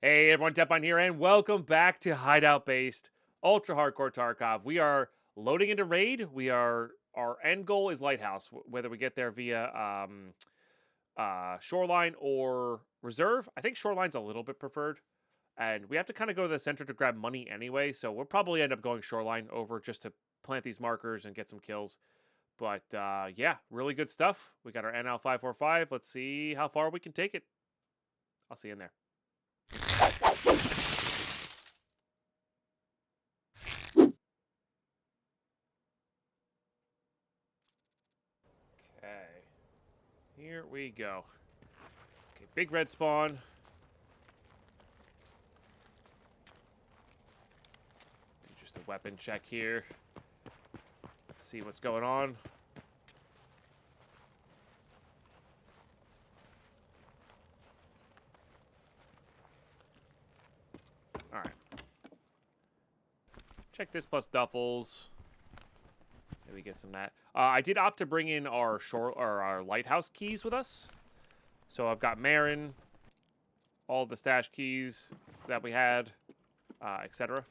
Hey everyone, Deadpine here, and welcome back to Hideout based ultra hardcore Tarkov. We are loading into raid. Our end goal is Lighthouse, whether we get there via Shoreline or Reserve. I think Shoreline's a little bit preferred, and we have to kind of go to the center to grab money anyway. So we'll probably end up going Shoreline over just to plant these markers and get some kills. But yeah, really good stuff. We got our NL 545. Let's see how far we can take it. I'll see you in there. Okay, here we go. Okay, big red spawn. Do just a weapon check here. See what's going on. All right. Check this plus duffels. Maybe get some of that. I did opt to bring in our our lighthouse keys with us. So I've got Marin, all the stash keys that we had, etc.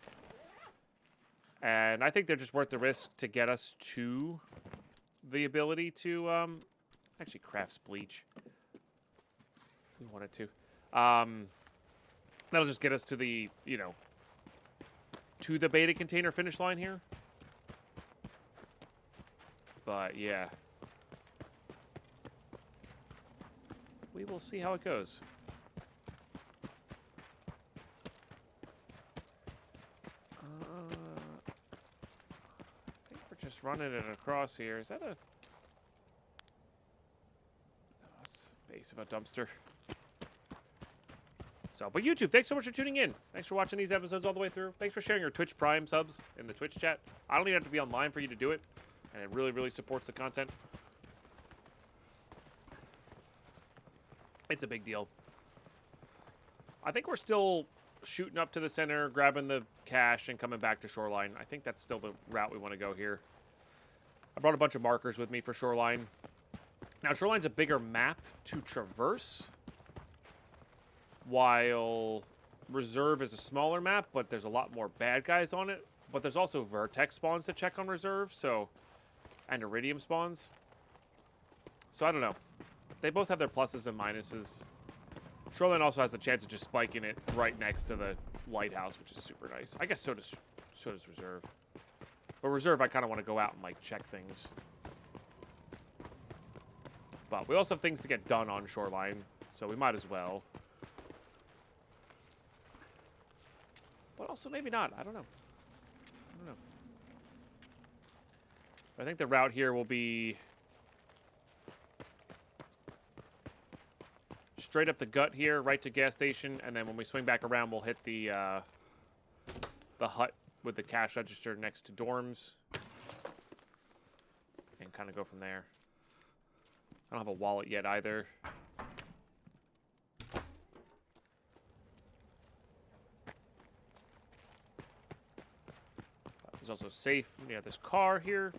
And I think they're just worth the risk to get us to the ability to actually craft bleach if we wanted to. That'll just get us to the, to the beta container finish line here. But yeah, we will see how it goes. I think we're just running it across here. Is that a base of a dumpster? So, but YouTube, thanks so much for tuning in. Thanks for watching these episodes all the way through. Thanks for sharing your Twitch Prime subs in the Twitch chat. I don't even have to be online for you to do it. And it really, really supports the content. It's a big deal. I think we're still shooting up to the center, grabbing the cash, and coming back to Shoreline. I think that's still the route we want to go here. I brought a bunch of markers with me for Shoreline. Now, Shoreline's a bigger map to traverse, while Reserve is a smaller map, but there's a lot more bad guys on it. But there's also Vertex spawns to check on Reserve, so... and Iridium spawns. So I don't know. They both have their pluses and minuses. Shoreline also has the chance of just spiking it right next to the lighthouse, which is super nice. I guess so does Reserve. But Reserve, I kind of want to go out and like check things. But we also have things to get done on Shoreline, so we might as well. But also maybe not. I don't know. I think the route here will be straight up the gut here, right to gas station, and then when we swing back around, we'll hit the hut with the cash register next to dorms, and kind of go from there. I don't have a wallet yet either. There's also safe near this car here.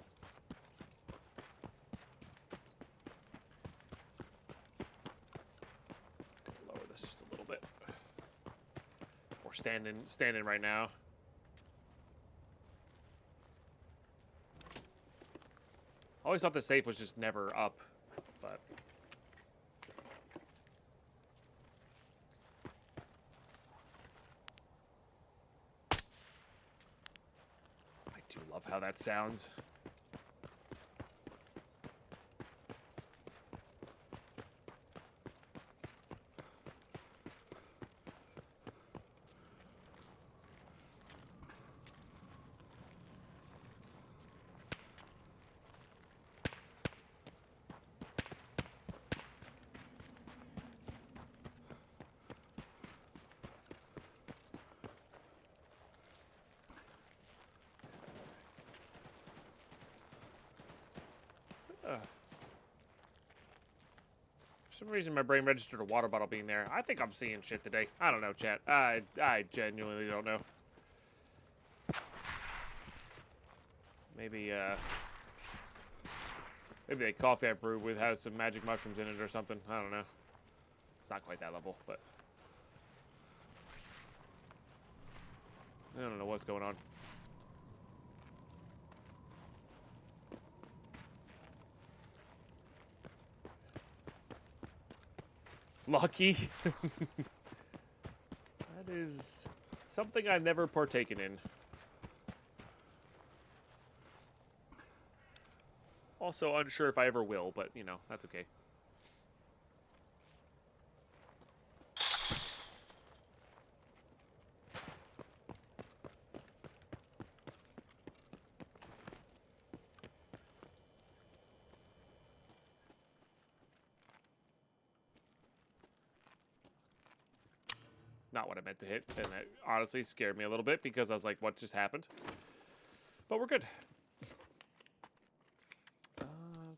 Standing right now. I always thought the safe was just never up, but I do love how that sounds. For some reason, my brain registered a water bottle being there. I think I'm seeing shit today. I don't know, chat. I genuinely don't know. Maybe the coffee I brewed with has some magic mushrooms in it or something. I don't know. It's not quite that level, but what's going on. Lucky. That is something I've never partaken in. Also unsure if I ever will, but, you know, that's okay. Not what I meant to hit, and that honestly scared me a little bit because I was like, what just happened? But we're good.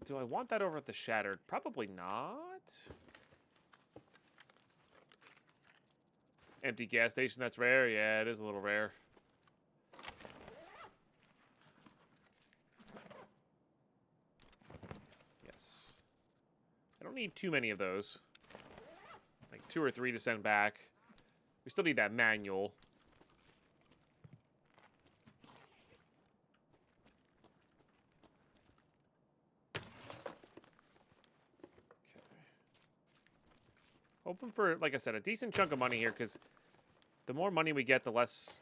Do I want that over at the Shattered? Probably not. Empty gas station, that's rare? Yeah, it is a little rare. Yes. I don't need too many of those. Like 2 or 3 to send back. We still need that manual. Okay. Hoping for, like I said, a decent chunk of money here, because the more money we get, the less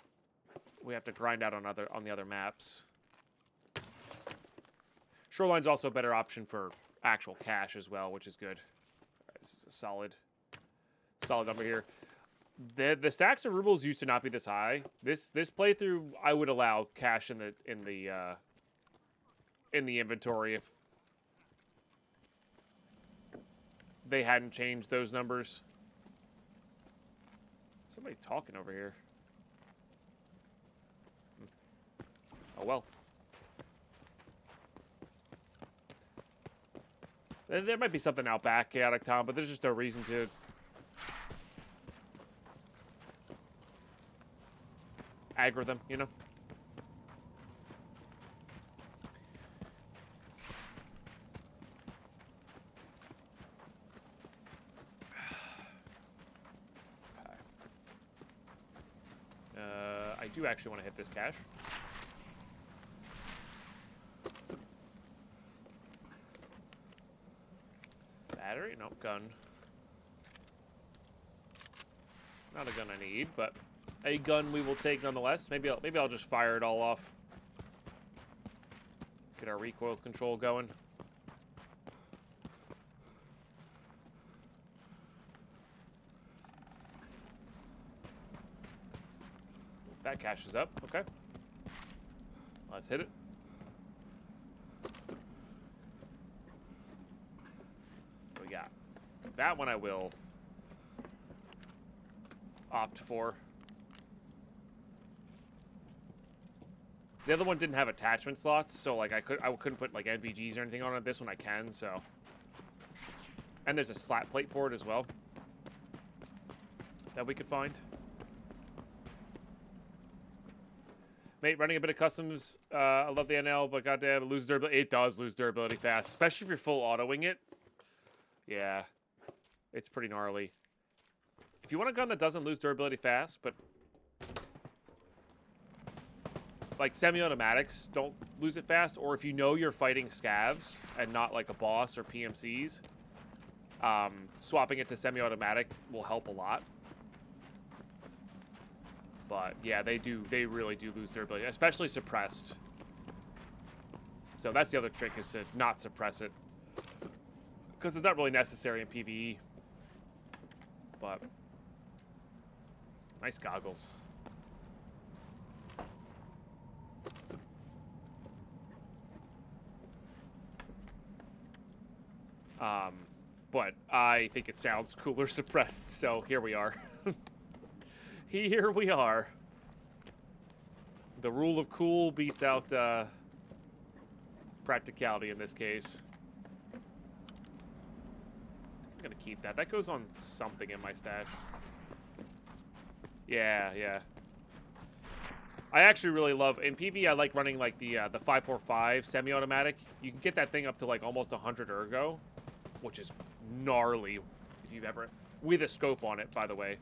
we have to grind out on the other maps. Shoreline's also a better option for actual cash as well, which is good. Right, this is a solid number here. The stacks of rubles used to not be this high. This playthrough, I would allow cash in the inventory if they hadn't changed those numbers. Somebody talking over here. Oh well. There might be something out back, Chaotic Tom, but there's just no reason to. Aggro them, you know? I do actually want to hit this cache. Battery? Nope, gun. Not a gun I need, but a gun we will take nonetheless. Maybe I'll just fire it all off. Get our recoil control going. That cache is up. Okay. Let's hit it. What we got? That one I will opt for. The other one didn't have attachment slots, so like I couldn't put like NVGs or anything on it. This one I can, so. And there's a slat plate for it as well that we could find. Mate, running a bit of customs, I love the NL, but goddamn, it loses durability. It does lose durability fast, especially if you're full autoing it. Yeah, it's pretty gnarly. If you want a gun that doesn't lose durability fast, but like semi-automatics don't lose it fast, or if you know you're fighting scavs and not like a boss or PMCs, swapping it to semi-automatic will help a lot. But yeah, they really do lose durability, especially suppressed. So that's the other trick, is to not suppress it, because it's not really necessary in PvE. But nice goggles. But I think it sounds cooler suppressed, so here we are. Here we are. The rule of cool beats out practicality in this case. I'm gonna keep that. That goes on something in my stash. Yeah, yeah. I actually really love, in PvE, I like running like the 545 semi-automatic. You can get that thing up to like almost 100 ergo, which is gnarly if you've ever, with a scope on it, by the way.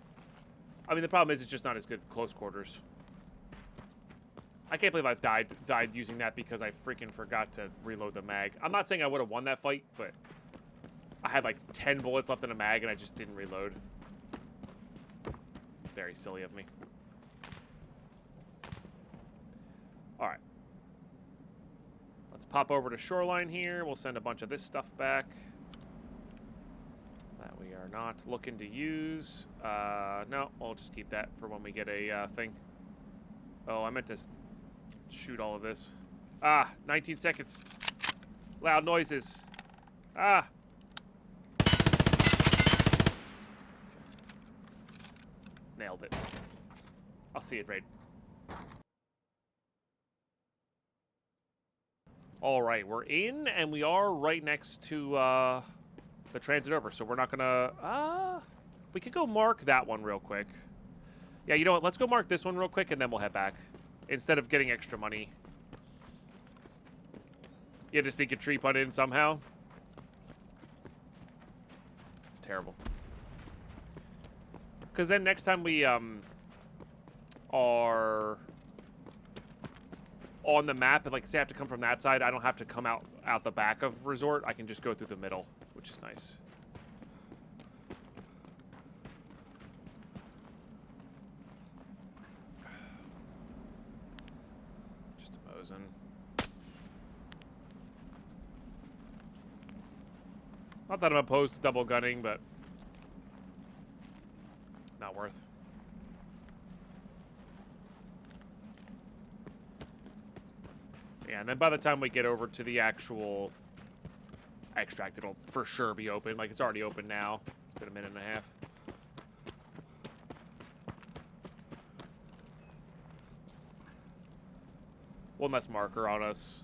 I mean, the problem is it's just not as good close quarters. I can't believe I died using that because I freaking forgot to reload the mag. I'm not saying I would have won that fight, but I had like 10 bullets left in a mag and I just didn't reload. Very silly of me. Alright. Let's pop over to Shoreline here. We'll send a bunch of this stuff back that we are not looking to use. No, we'll just keep that for when we get a thing. Oh, I meant to shoot all of this. 19 seconds. Loud noises. Nailed it. I'll see it right. All right, we're in, and we are right next to the transit over, so we're not gonna... we could go mark that one real quick. Yeah, you know what? Let's go mark this one real quick, and then we'll head back. Instead of getting extra money. You just sneak a tree putt in somehow. It's terrible. Because then next time we are on the map, and like say I have to come from that side, I don't have to come out the back of Resort. I can just go through the middle, which is nice. Just a Mosin. Not that I'm opposed to double gunning, but not worth. Yeah, and then by the time we get over to the actual extract, it'll for sure be open. Like, it's already open now. It's been a minute and a half. One less marker on us.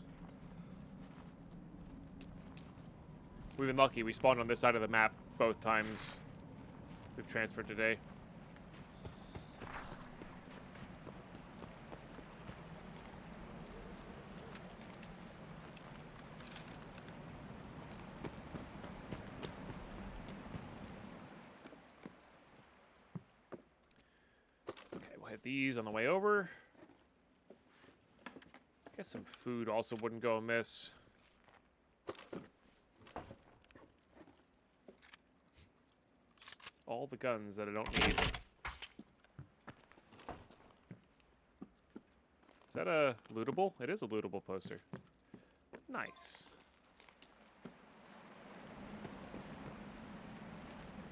We've been lucky. We spawned on this side of the map both times we've transferred today. Okay, we'll hit these on the way over. I guess some food also wouldn't go amiss. All the guns that I don't need. Is that a lootable? It is a lootable poster. Nice.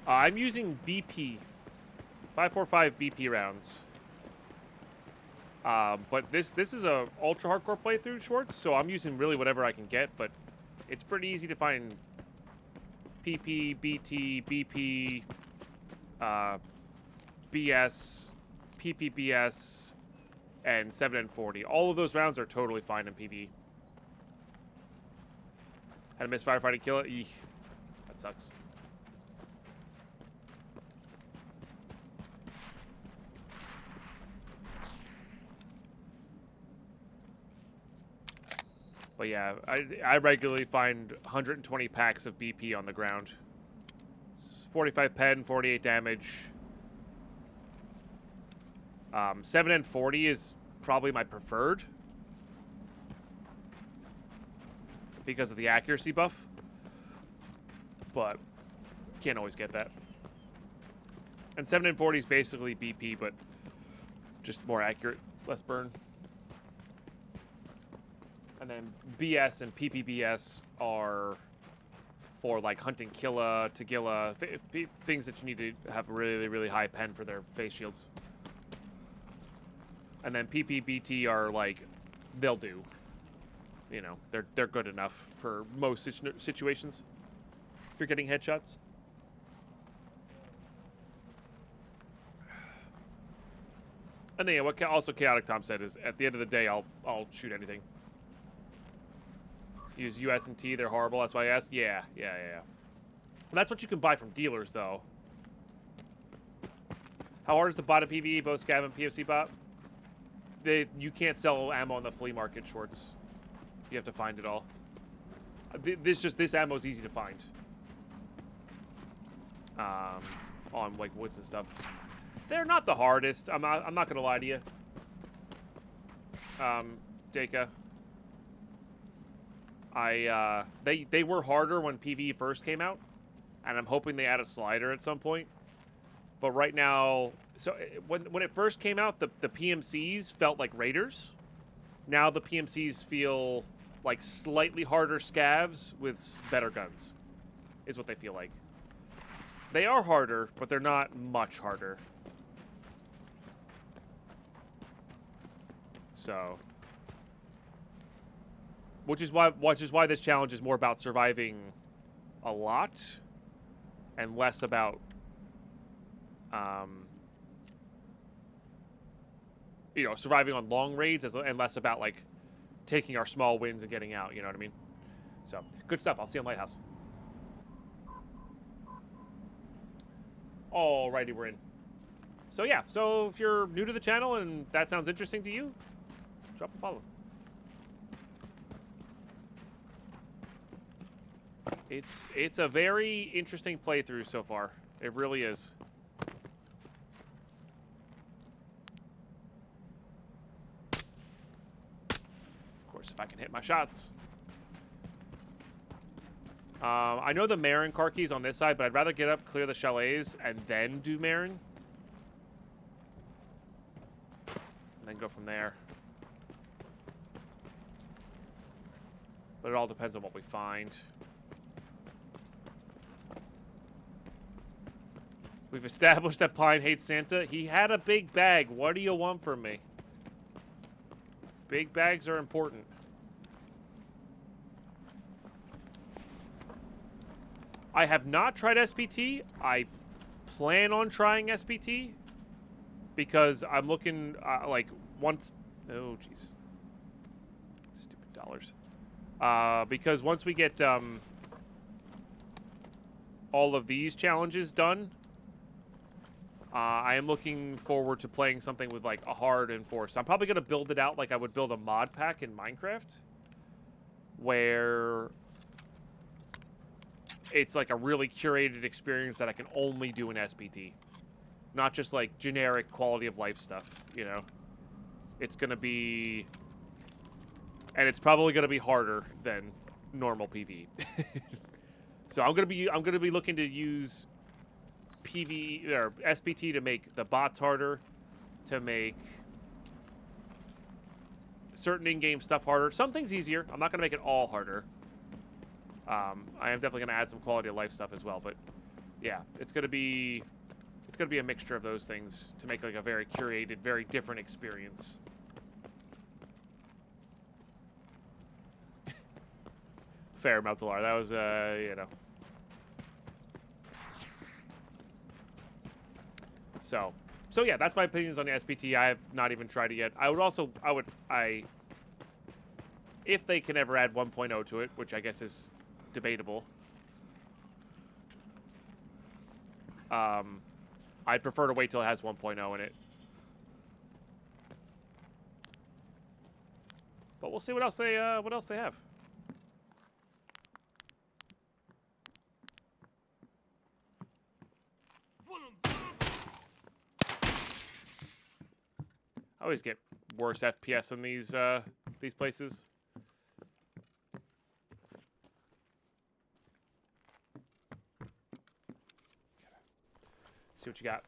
I'm using BP. 545 BP rounds. But this is a ultra hardcore playthrough, Schwartz, so I'm using really whatever I can get, but it's pretty easy to find PP, BT, BP, BS, PPBS, and 7N40. All of those rounds are totally fine in PvE. Had a miss firefighting kill it? Eek. That sucks. But yeah, I regularly find 120 packs of BP on the ground. It's 45 pen, 48 damage. 7N40 is probably my preferred because of the accuracy buff, but can't always get that. And 7N40 is basically BP, but just more accurate, less burn. And then BS and PPBS are for like hunting Killa, Tagilla, things that you need to have really, really high pen for their face shields. And then PPBT are like, they'll do. You know, they're good enough for most situations. If you're getting headshots. And then yeah, what also Chaotic Tom said is, at the end of the day, I'll shoot anything. Use US and T, they're horrible. That's why I asked. Yeah. And that's what you can buy from dealers, though. How hard is the bot of PvE, both Scav and PFC bot? You can't sell ammo on the flea market, Schwartz. You have to find it all. This ammo is easy to find. On like woods and stuff. They're not the hardest. I'm not gonna lie to you. Daka. They were harder when PvE first came out, and I'm hoping they add a slider at some point. But right now, so when it first came out, the PMCs felt like raiders. Now the PMCs feel like slightly harder scavs with better guns, is what they feel like. They are harder, but they're not much harder. So, which is why this challenge is more about surviving a lot and less about you know, surviving on long raids and less about like taking our small wins and getting out, you know what I mean? So, good stuff. I'll see you on Lighthouse. Alrighty, we're in. So yeah, so if you're new to the channel and that sounds interesting to you, drop a follow. It's a very interesting playthrough so far. It really is. Of course, if I can hit my shots. I know the Marin car key's on this side, but I'd rather get up, clear the chalets, and then do Marin. And then go from there. But it all depends on what we find. We've established that Pine hates Santa. He had a big bag. What do you want from me? Big bags are important. I have not tried SPT. I plan on trying SPT because I'm looking like once. Oh, jeez. Stupid dollars. Because once we get all of these challenges done, I am looking forward to playing something with like a hard enforced. I'm probably gonna build it out like I would build a mod pack in Minecraft, where it's like a really curated experience that I can only do in SPT. Not just like generic quality of life stuff, you know. It's gonna be, and it's probably gonna be harder than normal PvE. So I'm gonna be looking to use PvE or SPT to make the bots harder, to make certain in-game stuff harder. Some things easier. I'm not gonna make it all harder. I am definitely going to add some quality of life stuff as well, but yeah, it's going to be a mixture of those things to make like a very curated, very different experience. Fair, Meltalar. That was, you know. So yeah, that's my opinions on the SPT. I have not even tried it yet. If they can ever add 1.0 to it, which I guess is debatable. I'd prefer to wait till it has 1.0 in it. But we'll see what else they have. I always get worse FPS in these places. See what you got.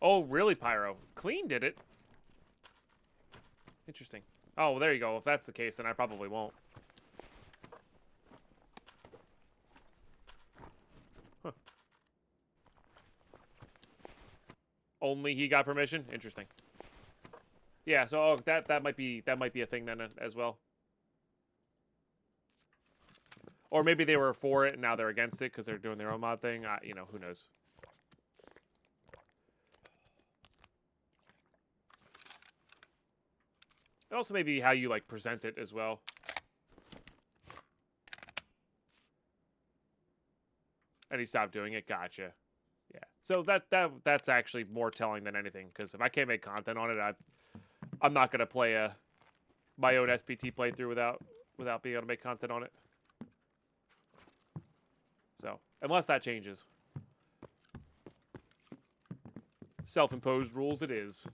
Oh, really, Pyro? Clean did it. Interesting. Oh, well, there you go. If that's the case, then I probably won't. Huh. Only he got permission? Interesting. Yeah, so that might be a thing then as well. Or maybe they were for it and now they're against it because they're doing their own mod thing. You know, who knows? And also maybe how you like present it as well. And he stopped doing it. Gotcha. Yeah. So that's actually more telling than anything, because if I can't make content on it, I'm not gonna play my own SPT playthrough without being able to make content on it. So, unless that changes. Self-imposed rules it is.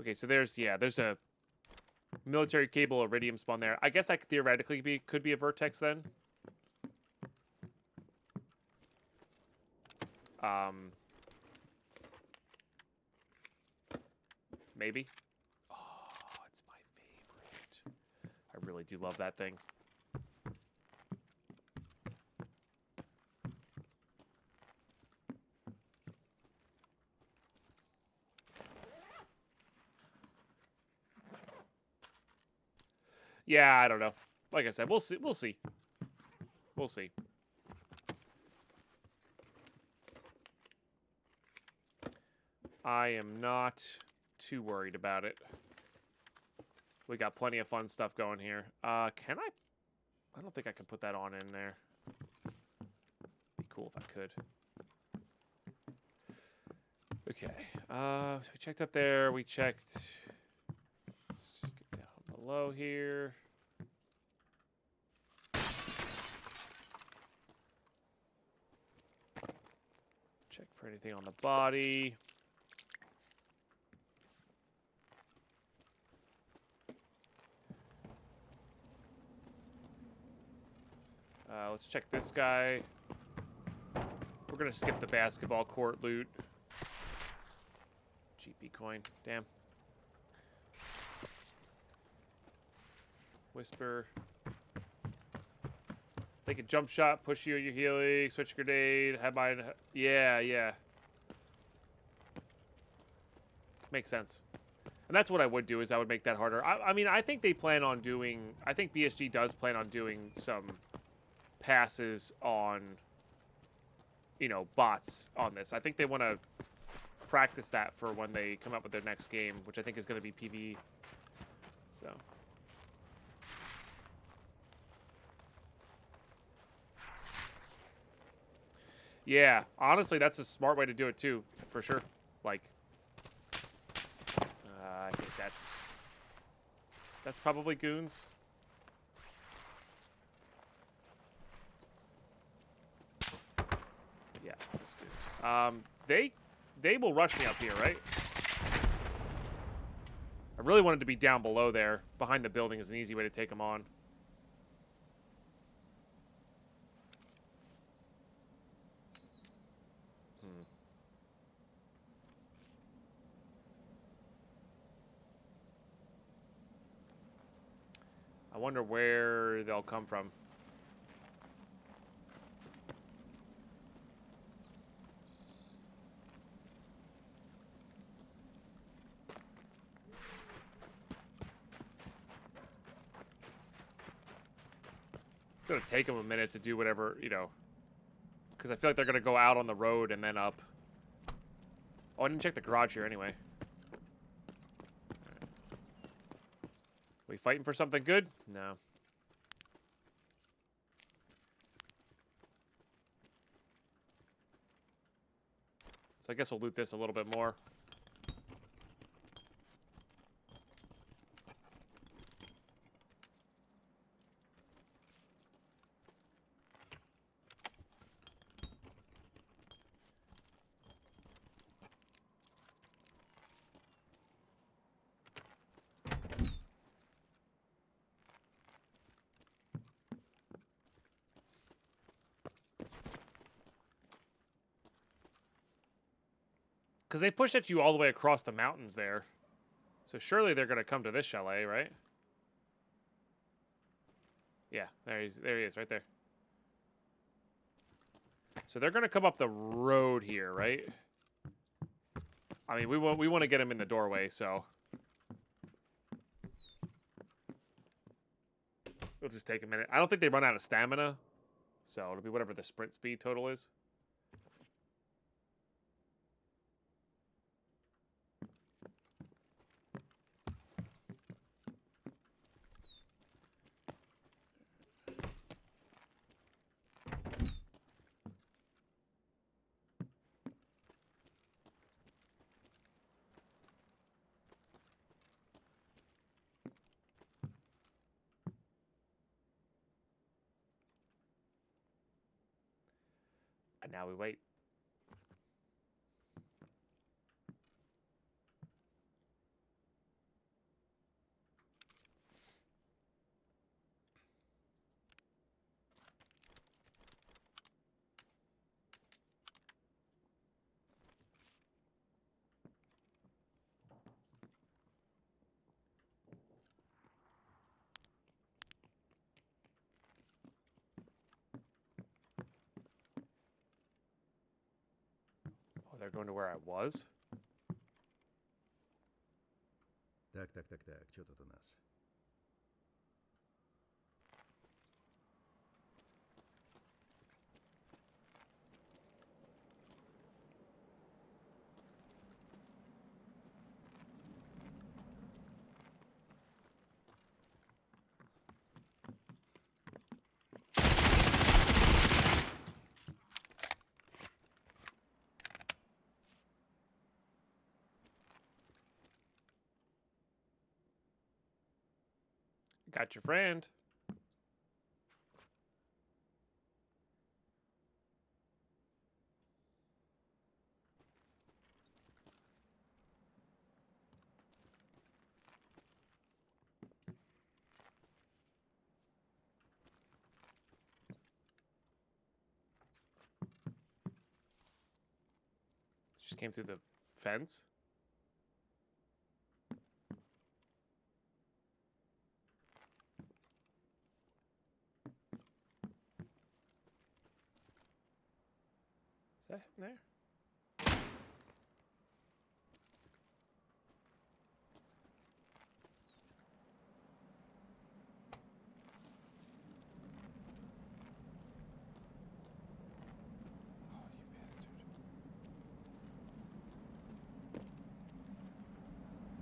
Okay, so there's a military cable iridium spawn there. I guess I could theoretically could be a vertex then. Maybe. Oh, it's my favorite. I really do love that thing. Yeah, I don't know. Like I said, we'll see. We'll see. We'll see. I am not too worried about it. We got plenty of fun stuff going here. Can I? I don't think I can put that on in there. Be cool if I could. Okay. We checked up there. We checked. Let's just get down below here. Check for anything on the body. Let's check this guy. We're gonna skip the basketball court loot. GP coin. Damn. Whisper. Take a jump shot, push you at your healing, switch grenade, have mine. Yeah. Makes sense. And that's what I would do, is I would make that harder. I mean, I think they plan on doing... I think BSG does plan on doing some passes on, you know, bots on this. I think they want to practice that for when they come up with their next game, which I think is going to be PvE. So... yeah, honestly, that's a smart way to do it too, for sure. Like, I think that's probably Goons. Yeah, that's Goons. They will rush me up here, right? I really wanted to be down below there. Behind the building is an easy way to take them on. I wonder where they'll come from. It's going to take them a minute to do whatever, you know. Because I feel like they're going to go out on the road and then up. Oh, I didn't check the garage here anyway. We fighting for something good? No. So I guess we'll loot this a little bit more. Because they pushed at you all the way across the mountains there. So surely they're going to come to this chalet, right? Yeah, there he is, right there. So they're going to come up the road here, right? I mean, we want to get him in the doorway, so... it'll just take a minute. I don't think they run out of stamina. So it'll be whatever the sprint speed total is. And now we wait. they're going to where I was? Так, что тут у нас? Got your friend. Just came through the fence. Is that him there? Oh, you bastard.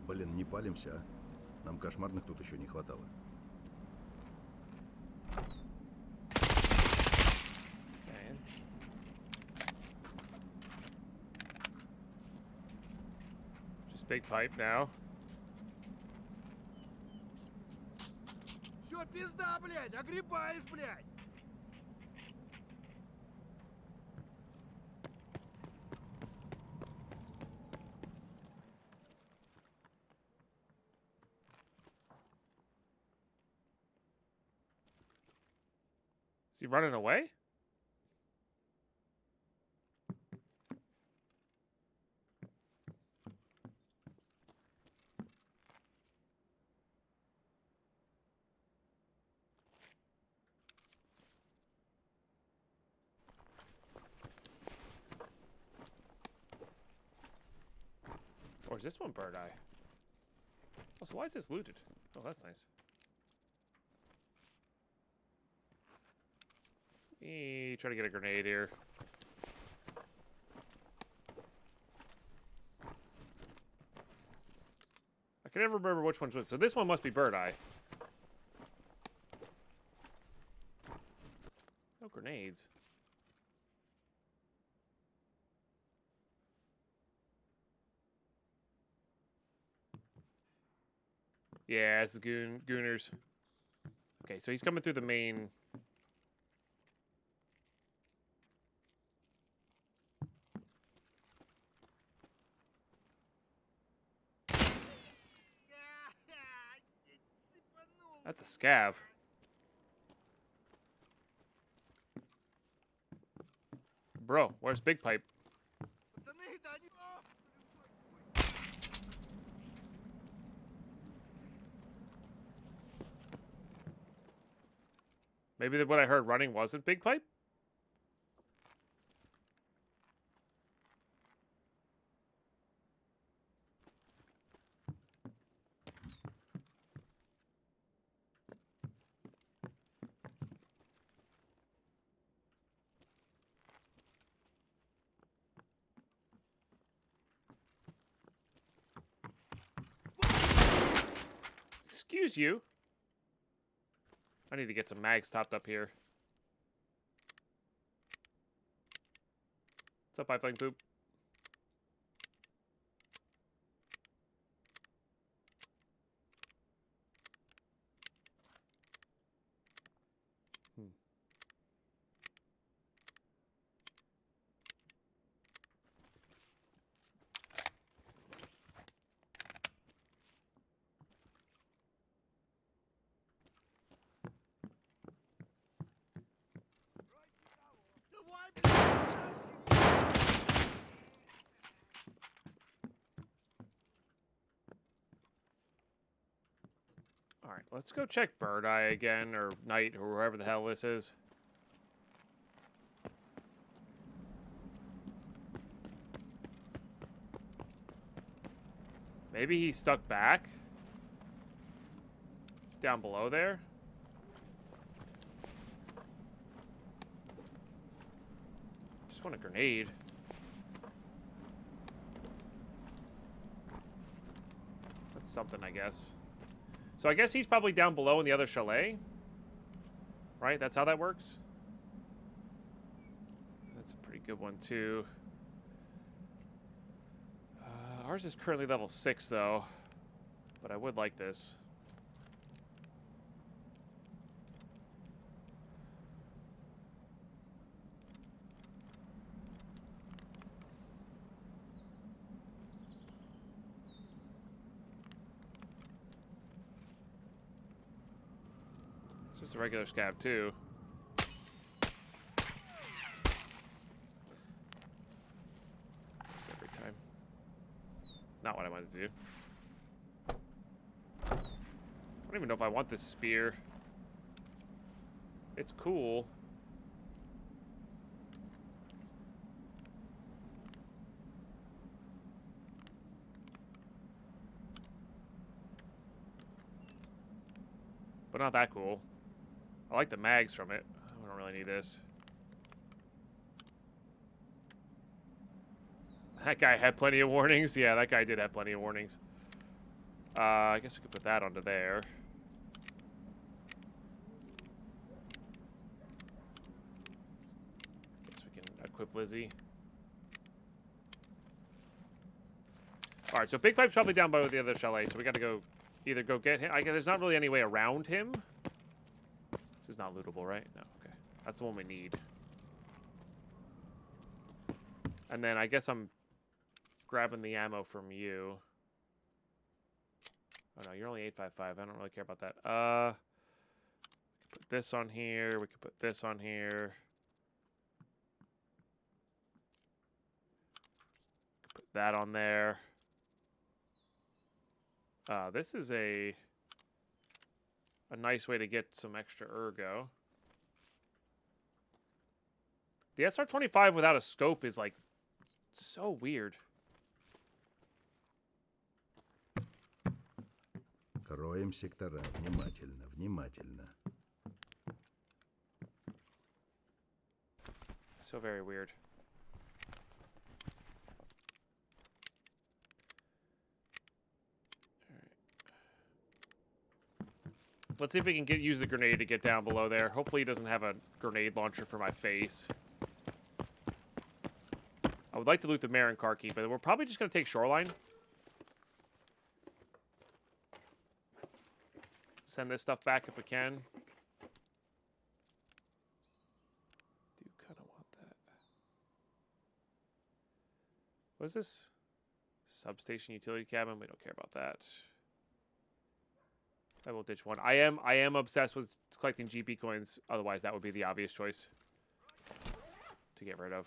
Блин, не палимся, а? Нам кошмарных тут еще не хватало. Man. Just big pipe now. Все, пизда, блядь, огребаешь, блядь! Is he running away? Or is this one bird eye? Oh, so why is this looted? Oh, that's nice. Try to get a grenade here. I can never remember which one's which. So this one must be bird eye. No grenades. Yeah, it's the Gooners. Okay, so he's coming through the main. That's a scav. Bro, where's Big Pipe? Maybe what I heard running wasn't Big Pipe? Excuse you. I need to get some mags topped up here. What's up, Pipeline Poop? Alright, let's go check Bird Eye again, or Night, or whoever the hell this is. Maybe he stuck back down below there. Just want a grenade. That's something, I guess. So I guess he's probably down below in the other chalet. Right? That's how that works. That's a pretty good one, too. Ours is currently level 6, though. But I would like this. It's just a regular scab, too. This every time. Not what I wanted to do. I don't even know if I want this spear. It's cool. But not that cool. I like the mags from it. I don't really need this. That guy had plenty of warnings. Yeah, that guy did have plenty of warnings. I guess we could put that onto there. Guess we can equip Lizzie. Alright, so Big Pipe's probably down by the other chalet, so we gotta go either go get him. I guess there's not really any way around him. This is not lootable, right? No, okay. That's the one we need. And then I guess I'm grabbing the ammo from you. Oh no, you're only 855. I don't really care about that. We could put this on here. We could put this on here. Put that on there. This is a nice way to get some extra ergo. The SR-25 without a scope is like so weird. Кроем сектора. Внимательно, внимательно. So very weird. Let's see if we can use the grenade to get down below there. Hopefully he doesn't have a grenade launcher for my face. I would like to loot the Marin car key, but we're probably just going to take Shoreline. Send this stuff back if we can. Do kind of want that. What is this? Substation utility cabin. We don't care about that. I will ditch one. I am obsessed with collecting GP coins. Otherwise, that would be the obvious choice to get rid of.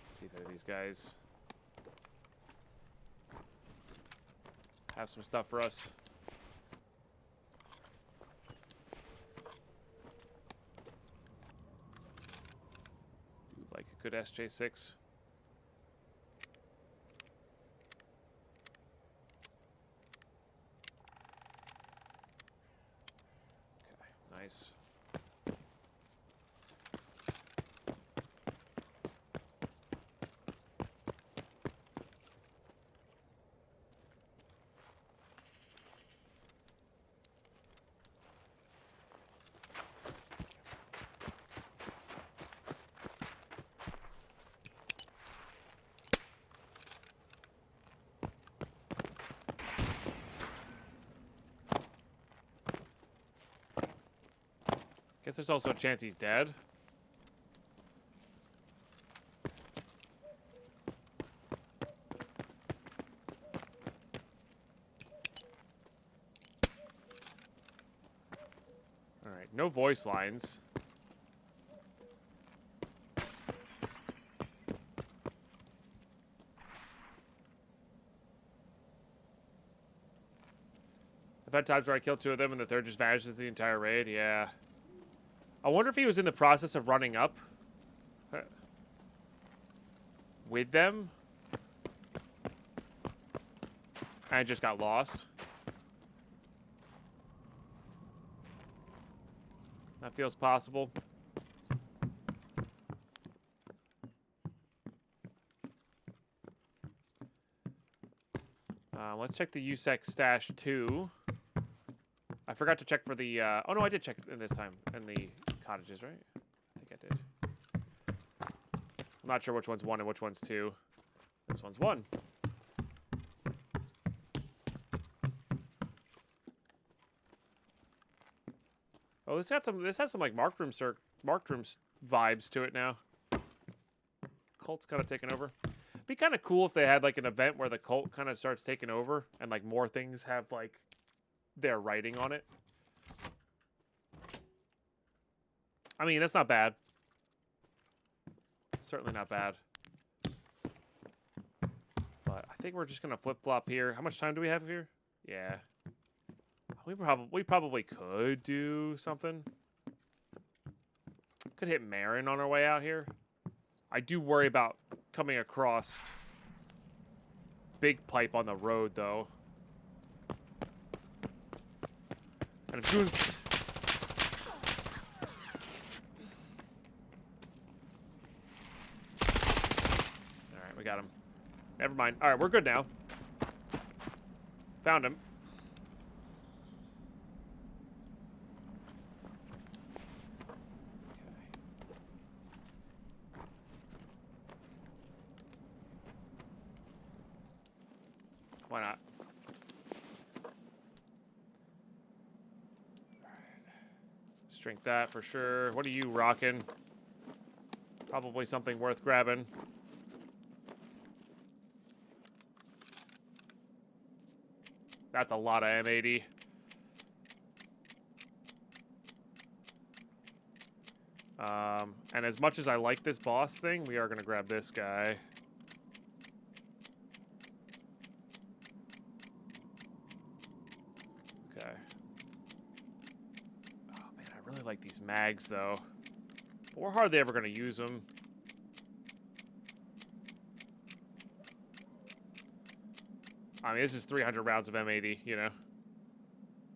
See if any of these guys have some stuff for us. Do like a good SJ6. Okay, nice. Guess there's also a chance he's dead. Alright, no voice lines. I've had times where I kill 2 of them and the third just vanishes the entire raid. Yeah. I wonder if he was in the process of running up with them and just got lost. That feels possible. Let's check the USEC stash too. I forgot to check for the... oh, no, I did check in this time. In the cottages, right? I think I did. I'm not sure which one's 1 and which one's 2. This one's 1. Oh, this has some like marked room vibes to it now. Cult's kind of taking over. Be kind of cool if they had like an event where the cult kind of starts taking over and like more things have like their writing on it. I mean, that's not bad. Certainly not bad. But I think we're just gonna flip-flop here. How much time do we have here? Yeah. We probably could do something. Could hit Marin on our way out here. I do worry about coming across big pipe on the road, though. And if Goons... Alright, we got him. Never mind. Alright, we're good now. Found him. Why not? Just drink that for sure. What are you rocking? Probably something worth grabbing. That's a lot of M80. And as much as I like this boss thing, we are going to grab this guy. Okay. Oh, man, I really like these mags, though. But we're hardly ever going to use them. I mean, this is 300 rounds of M80, you know?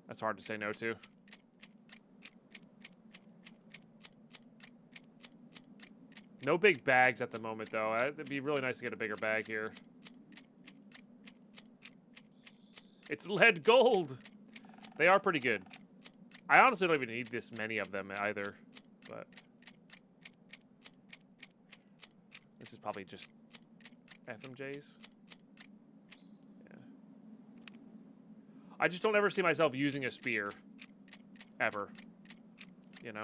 That's hard to say no to. No big bags at the moment, though. It'd be really nice to get a bigger bag here. It's lead gold! They are pretty good. I honestly don't even need this many of them either, but... This is probably just FMJs. Yeah. I just don't ever see myself using a spear. Ever. You know?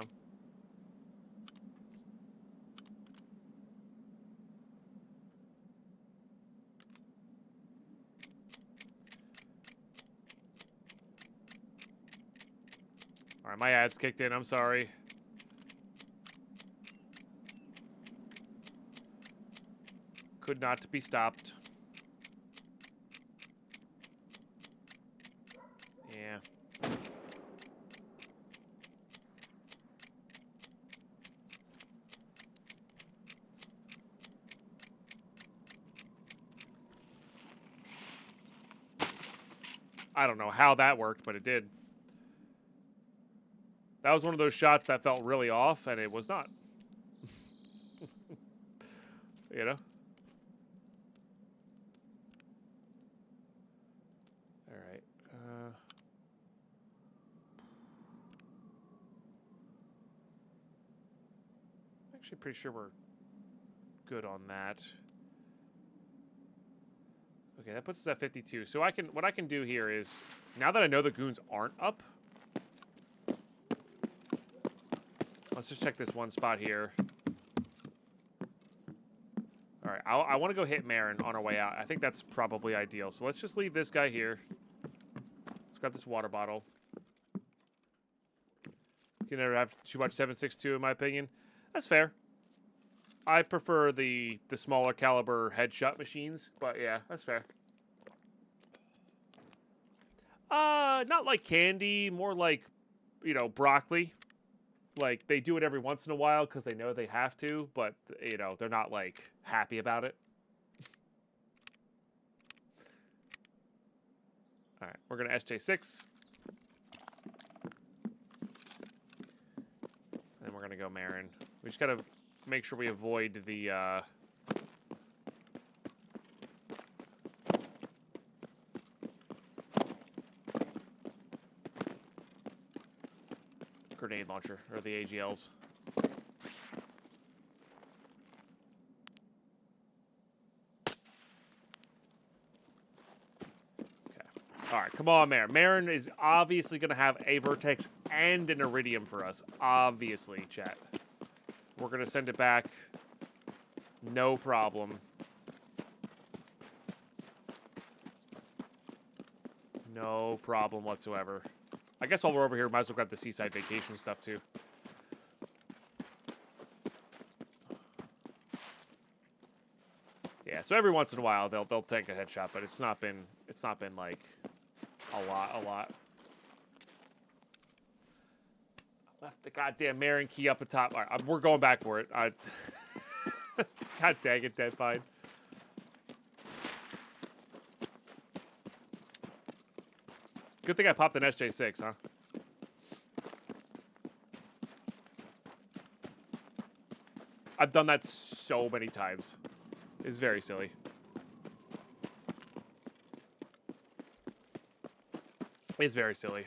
Alright, my ad's kicked in. I'm sorry. Could not be stopped. Yeah. I don't know how that worked, but it did. That was one of those shots that felt really off, and it was not. You know? Alright. Actually pretty sure we're good on that. Okay, that puts us at 52. So what I can do here is, now that I know the goons aren't up, let's just check this one spot here. All right, I want to go hit Marin on our way out. I think that's probably ideal. So let's just leave this guy here. Let's grab this water bottle. You can never have too much 7.62 in my opinion. That's fair. I prefer the smaller caliber headshot machines, but yeah, that's fair. Not like candy, more like, you know, broccoli. Like, they do it every once in a while because they know they have to, but, you know, they're not, like, happy about it. Alright, we're going to SJ6. And we're going to go Marin. We just got to make sure we avoid the, grenade launcher, or the AGLs. Alright, come on, Marin. Marin is obviously going to have a Vertex and an Iridium for us. Obviously, chat. We're going to send it back. No problem. No problem whatsoever. I guess while we're over here, might as well grab the Seaside Vacation stuff, too. Yeah, so every once in a while, they'll take a headshot, but it's not been like... A lot. Left the goddamn Marin key up atop. All right, we're going back for it. God dang it, Deadpine. Good thing I popped an SJ6, huh? I've done that so many times. It's very silly. It's very silly.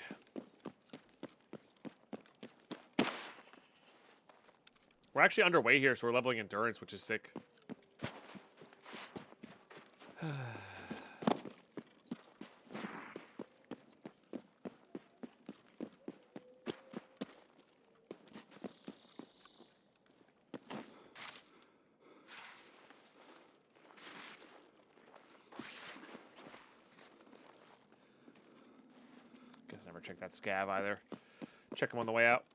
We're actually underway here, so we're leveling endurance, which is sick. Never check that scav either. Check him on the way out.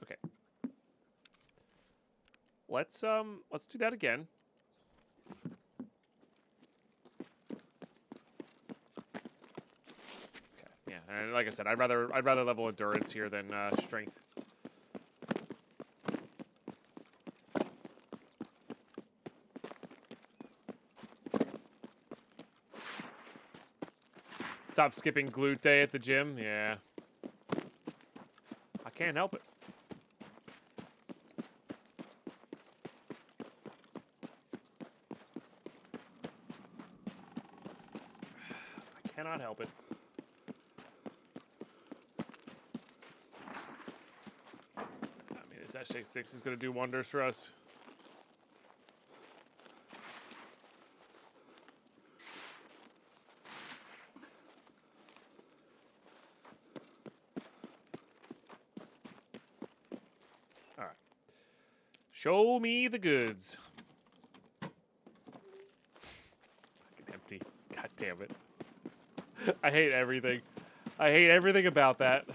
Okay. Let's do that again. Okay. Yeah, and like I said, I'd rather level endurance here than strength. Stop skipping glute day at the gym. Yeah. I can't help it. I cannot help it. I mean, this SJ6 is going to do wonders for us. Show me the goods. Fucking empty. God damn it. I hate everything. I hate everything about that.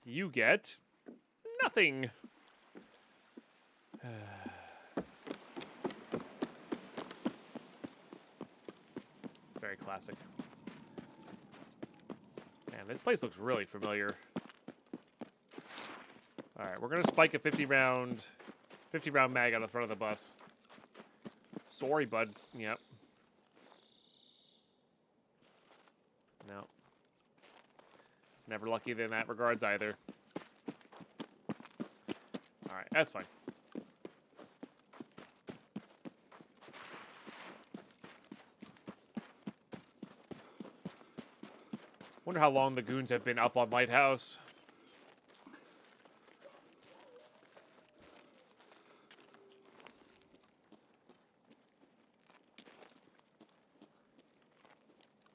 You get nothing. Very classic. Man, this place looks really familiar. Alright, we're gonna spike a 50 round mag on the front of the bus. Sorry, bud. Yep. No. Never lucky in that regards either. Alright, that's fine. Wonder how long the goons have been up on Lighthouse.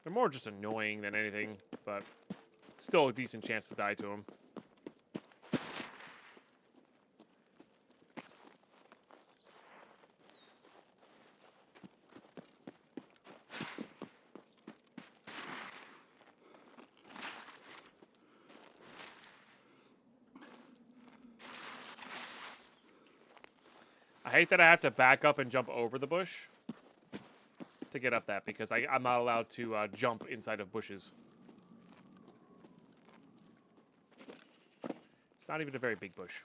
They're more just annoying than anything, but still a decent chance to die to them. I hate that I have to back up and jump over the bush to get up that, because I'm not allowed to jump inside of bushes. It's not even a very big bush.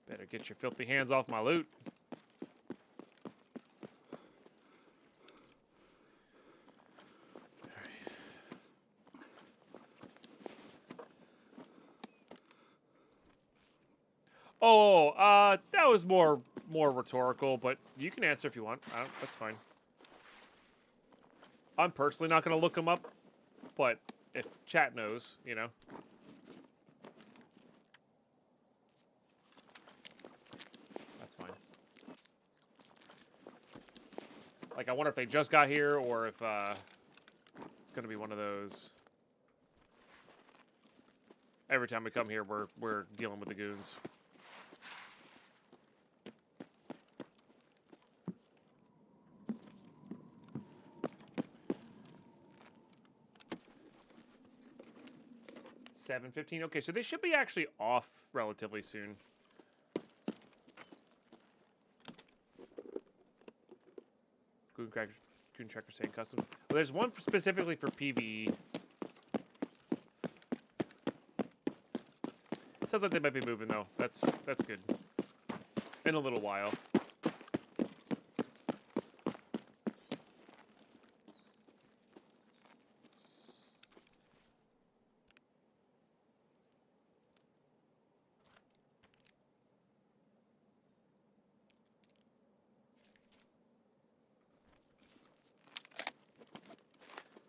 Better get your filthy hands off my loot. Oh, that was more rhetorical, but you can answer if you want. That's fine. I'm personally not going to look them up, but if chat knows, you know. That's fine. Like, I wonder if they just got here, or if it's going to be one of those. Every time we come here, we're dealing with the goons. $7:15. Okay, so they should be actually off relatively soon. Goon Tracker saying custom. Well, there's one specifically for PvE. It sounds like they might be moving though. That's good. In a little while.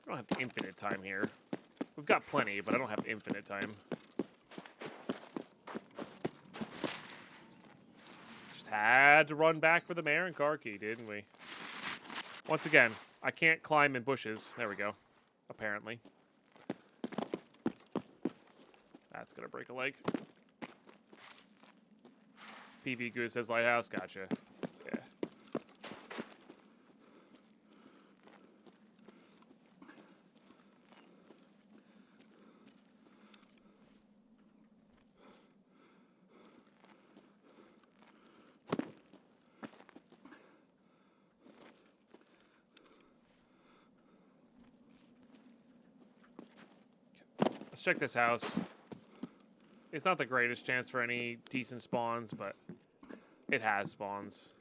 I don't have infinite time here. We've got plenty, but I don't have infinite time. Just had to run back for the mayor and car key, didn't we? Once again, I can't climb in bushes. There we go. Apparently. That's gonna break a leg. PV Good says Lighthouse. Gotcha. Yeah. Let's check this house. It's not the greatest chance for any decent spawns, but it has spawns.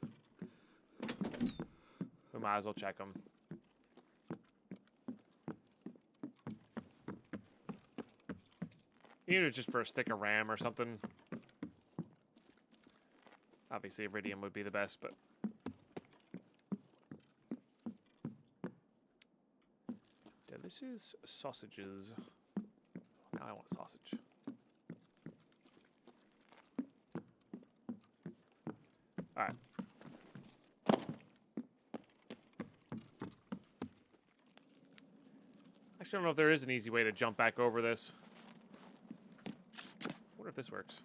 We might as well check them. Even if it's just for a stick of RAM or something. Obviously, Iridium would be the best, but... Delicious sausages. Now I want sausage. Alright. Actually, I don't know if there is an easy way to jump back over this. I wonder if this works.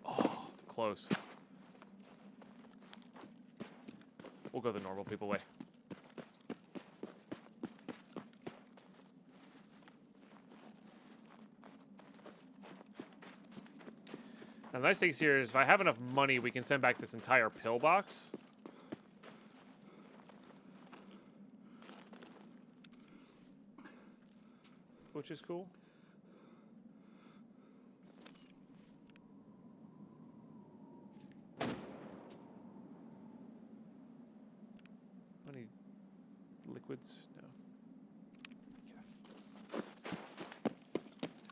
Oh, close. We'll go the normal people way. Now, the nice thing here is if I have enough money, we can send back this entire pillbox. Which is cool. Money liquids? No.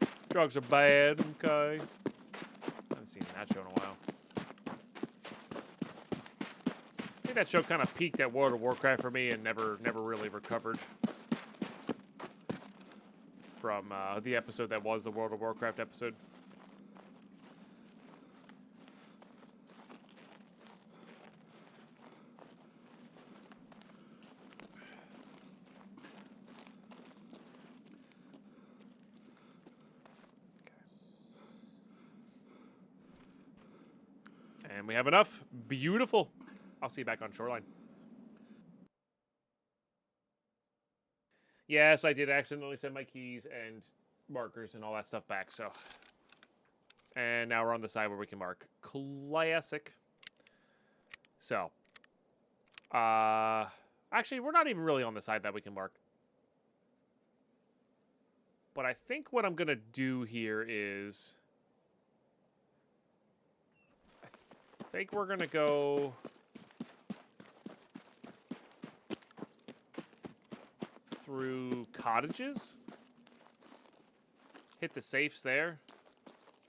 Okay. Drugs are bad, okay. Seen that show in a while. I think that show kind of peaked at World of Warcraft for me and never really recovered from the episode that was the World of Warcraft episode. And we have enough. Beautiful. I'll see you back on shoreline. Yes, I did accidentally send my keys and markers and all that stuff back, so. And now we're on the side where we can mark. Classic. So. Actually, we're not even really on the side that we can mark. But I think what I'm going to do here is... I think we're going to go... through cottages. Hit the safes there.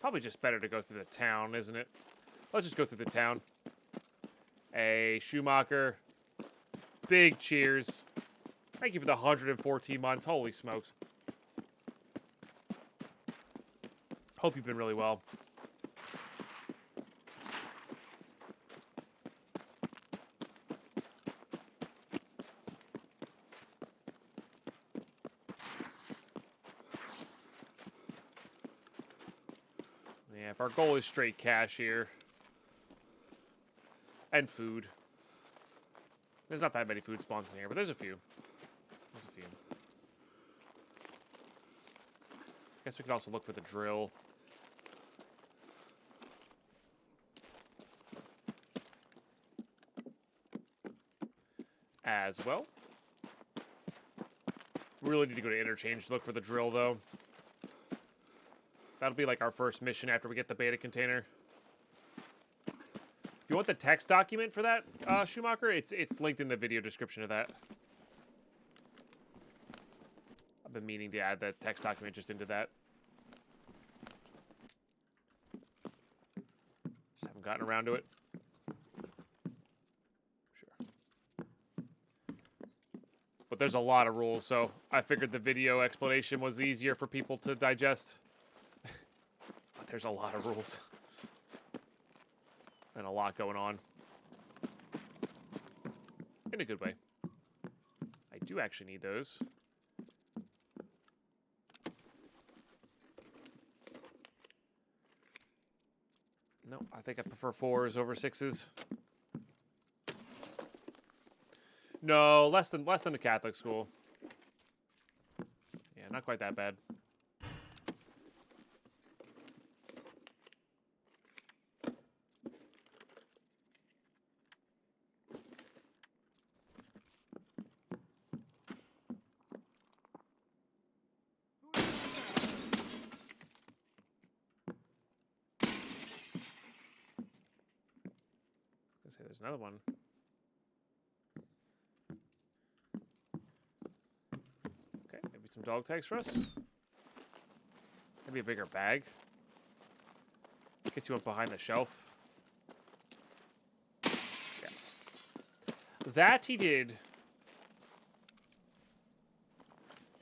Probably just better to go through the town, isn't it? Let's just go through the town. Hey, Schumacher. Big cheers. Thank you for the 114 months. Holy smokes. Hope you've been really well. Yeah, if our goal is straight cash here. And food. There's not that many food spawns in here, but there's a few. There's a few. Guess we could also look for the drill. As well. We really need to go to interchange to look for the drill, though. That'll be like our first mission after we get the beta container. If you want the text document for that, Schumacher, it's linked in the video description of that. I've been meaning to add the text document just into that. Just haven't gotten around to it. Sure. But there's a lot of rules, so I figured the video explanation was easier for people to digest. But there's a lot of rules. And a lot going on. In a good way. I do actually need those. No, I think I prefer 4s over 6s. No, less than the Catholic school. Yeah, not quite that bad. There's another one. Okay, maybe some dog tags for us. Maybe a bigger bag. Guess you went behind the shelf. Yeah. That he did.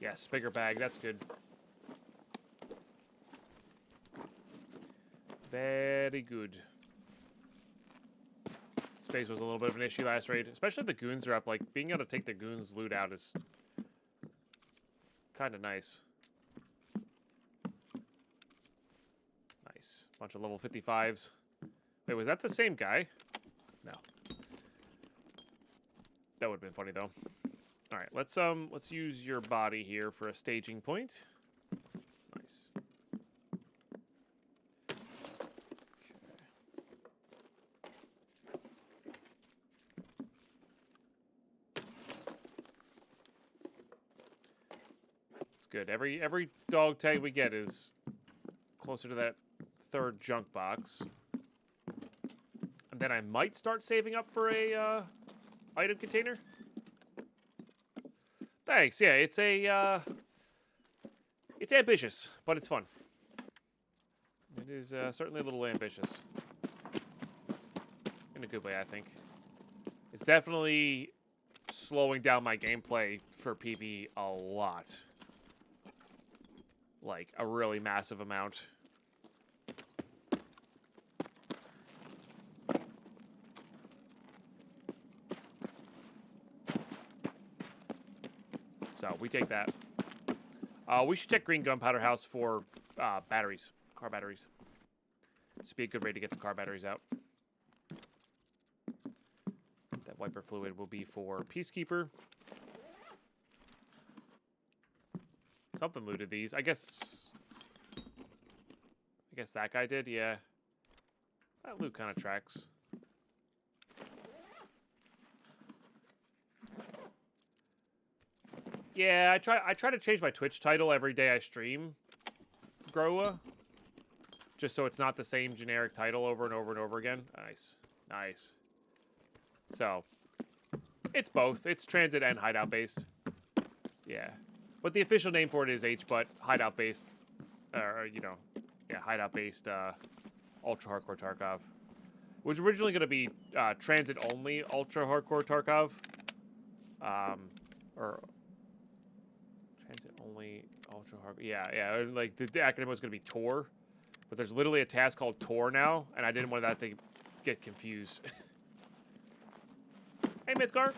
Yes, bigger bag. That's good. Very good. Space was a little bit of an issue last raid, especially if the goons are up. Like, being able to take the goons' loot out is kind of nice. Nice. Bunch of level 55s. Wait, was that the same guy? No. That would have been funny, though. All right, let's use your body here for a staging point. Nice. Good. Every dog tag we get is closer to that third junk box. And then I might start saving up for a item container. Thanks. Yeah, it's ambitious, but it's fun. It is certainly a little ambitious. In a good way, I think. It's definitely slowing down my gameplay for PvE a lot. Like, a really massive amount. So, we take that. We should check Green Gunpowder House for batteries. Car batteries. This would be a good way to get the car batteries out. That wiper fluid will be for Peacekeeper. Something looted these. I guess that guy did, yeah. That loot kind of tracks. Yeah, I try to change my Twitch title every day I stream Growa. Just so it's not the same generic title over and over and over again. Nice. Nice. So, it's both. It's transit and hideout based. Yeah. But the official name for it is but hideout based. Or, you know, yeah, hideout based ultra hardcore Tarkov. It was originally going to be transit only ultra hardcore Tarkov. Or transit only ultra hardcore. Yeah. Like the acronym was going to be TOR. But there's literally a task called TOR now, and I didn't want that to get confused. Hey, Mythgar.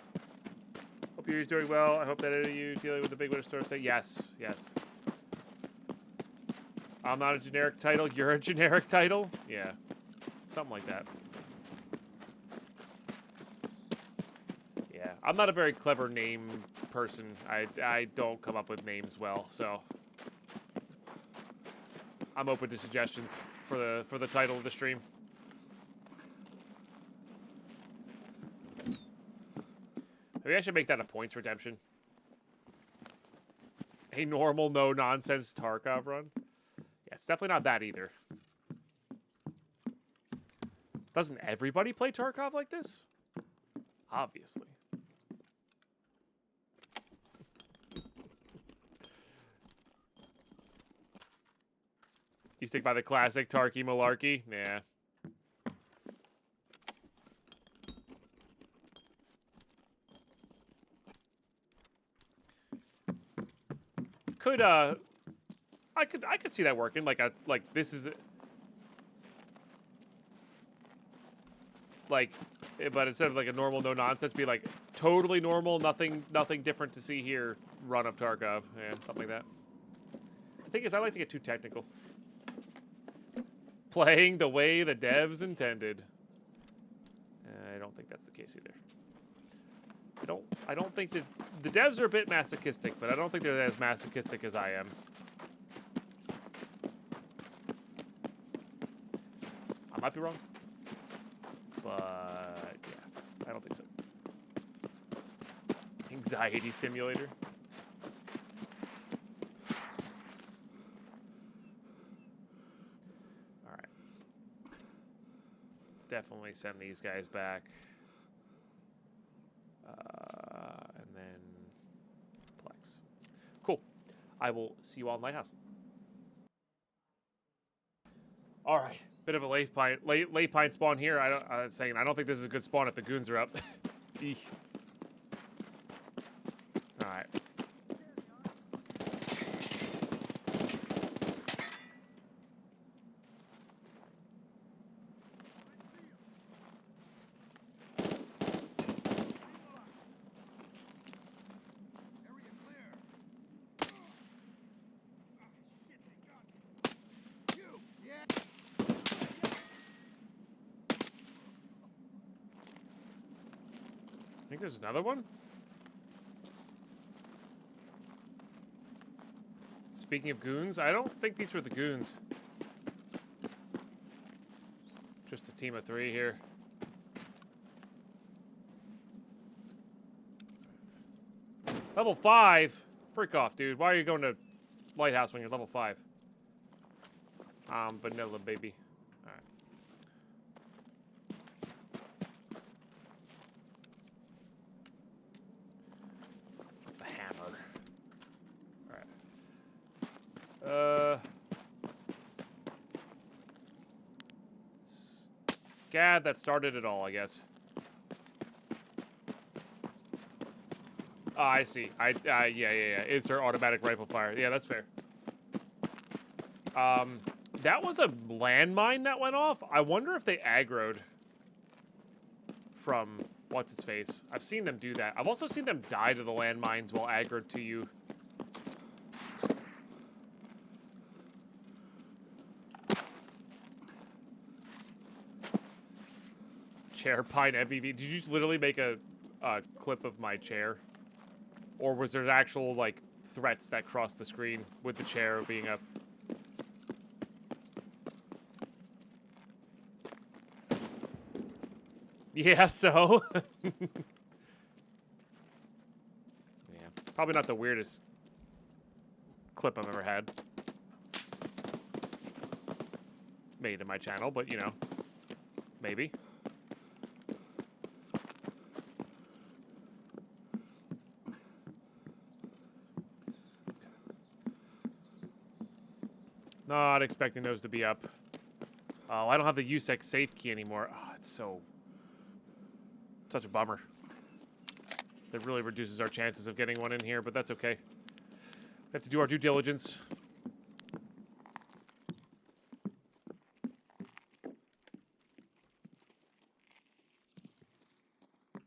Hope you're doing well. I hope that any of you dealing with the big winter storm say yes. Yes. I'm not a generic title. You're a generic title? Yeah. Something like that. Yeah. I'm not a very clever name person. I don't come up with names well, so... I'm open to suggestions for the title of the stream. Maybe I should make that a points redemption. A normal, no-nonsense Tarkov run? Yeah, it's definitely not that either. Doesn't everybody play Tarkov like this? Obviously. You stick by the classic Tarky Malarkey? Yeah. I could see that working. Like this is like, but instead of like a normal no nonsense, be like totally normal, nothing different to see here. Run of Tarkov, yeah, something like that. The thing is, I like to get too technical. Playing the way the devs intended. I don't think that's the case either. I don't think that the devs are a bit masochistic, but I don't think they're as masochistic as I am. I might be wrong, but yeah, I don't think so. Anxiety simulator. Definitely send these guys back. And then Plex. Cool. I will see you all in Lighthouse. All right. Bit of a late pine spawn here. I don't think this is a good spawn if the goons are up. Eek. All right. I think there's another one. Speaking of goons, I don't think these were the goons. Just a team of 3 here. Level 5? Freak off, dude. Why are you going to Lighthouse when you're level 5? Vanilla, baby. Alright. The hammer. Alright. Gad, that started it all, I guess. Oh, I see. Yeah. It's her automatic rifle fire. Yeah, that's fair. That was a landmine that went off. I wonder if they aggroed from what's-its-face. I've seen them do that. I've also seen them die to the landmines while aggroed to you. Chair Pine MVV. Did you just literally make a clip of my chair? Or was there actual, like, threats that cross the screen with the chair being up. Yeah, so. Yeah, probably not the weirdest clip I've ever had made in my channel, but you know, maybe. Not expecting those to be up. Oh, I don't have the USEC safe key anymore. Oh, it's such a bummer. That really reduces our chances of getting one in here, but that's okay. We have to do our due diligence.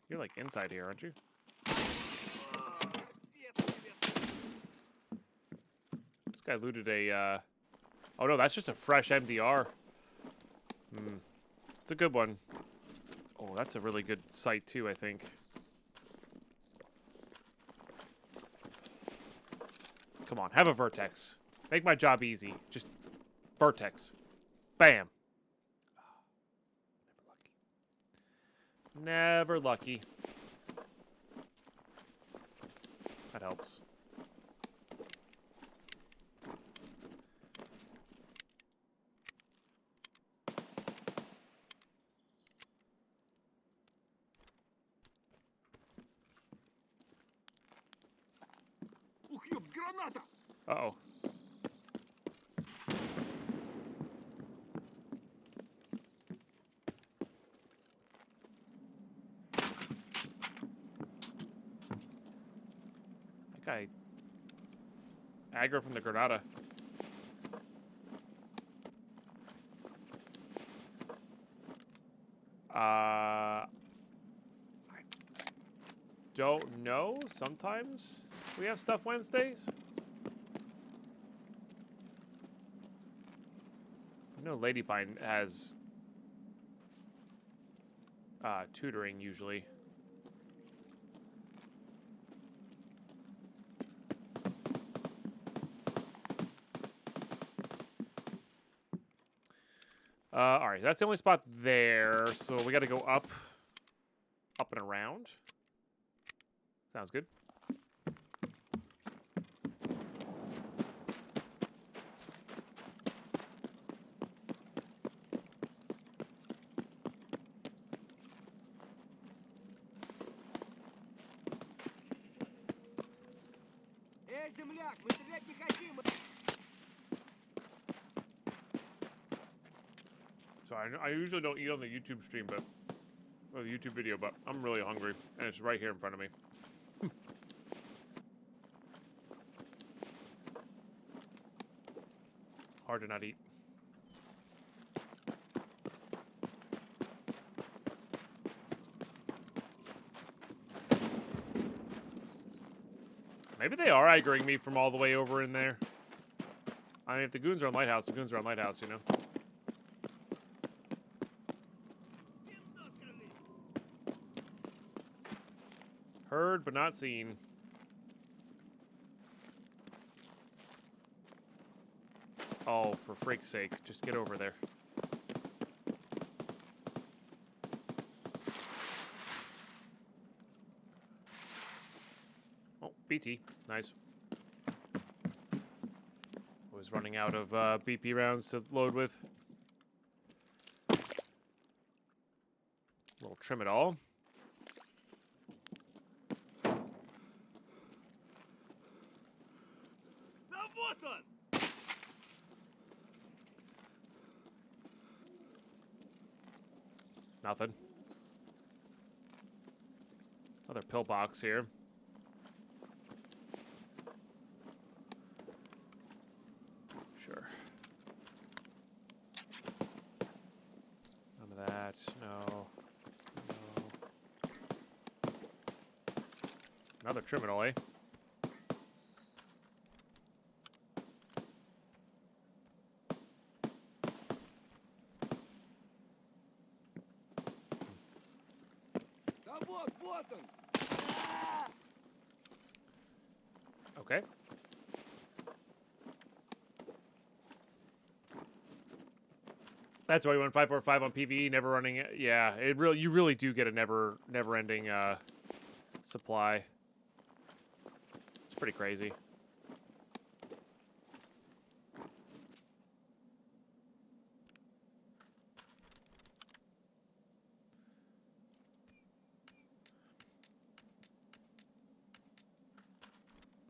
You're like inside here, aren't you? This guy looted a, oh no, that's just a fresh MDR. It's a good one. Oh, that's a really good sight too, I think. Come on, have a vertex. Make my job easy. Just vertex. Bam. Never lucky. That helps. Uh-oh. That guy... aggro from the Granada. I don't know. Sometimes we have stuff Wednesdays. I know Deadpine has tutoring usually. All right, that's the only spot there, so we got to go up and around. Sounds good. So I usually don't eat on the YouTube stream, or the YouTube video, but I'm really hungry, and it's right here in front of me. Hard to not eat. Maybe they are aggroing me from all the way over in there. I mean, if the goons are on Lighthouse, the goons are on Lighthouse, you know? Heard, but not seen. Oh, for freak's sake. Just get over there. Oh, BT. Nice. Was running out of BP rounds to load with. Little trim it all. Nothing. Another pillbox here. Sure. None of that. No. No. Another terminal, eh? Okay. That's why you went 545 on PvE, never running it. Yeah, you really do get a never-ending supply. It's pretty crazy.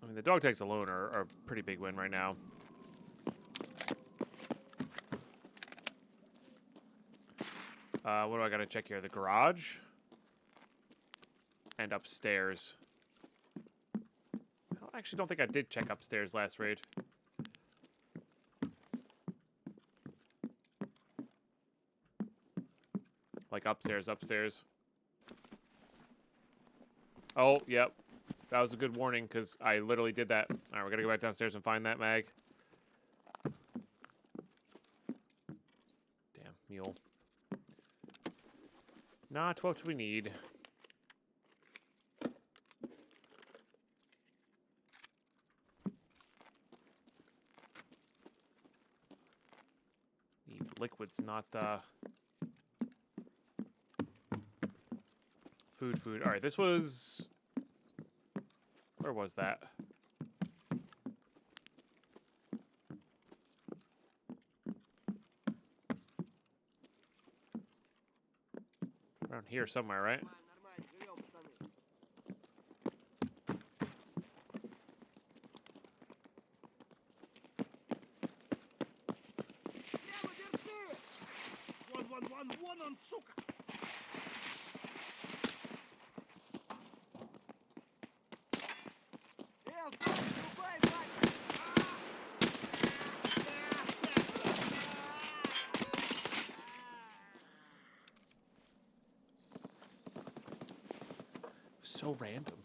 I mean, the dog tags alone are a pretty big win right now. What do I gotta check here? The garage and upstairs. I actually don't think I did check upstairs last raid. Like upstairs. Oh, yep. That was a good warning, because I literally did that. Alright, we're gonna go back downstairs and find that mag. Damn, mule. Not what we need. Need liquids, not, Food. Alright, this was... Where was that? Around here somewhere, right? So random.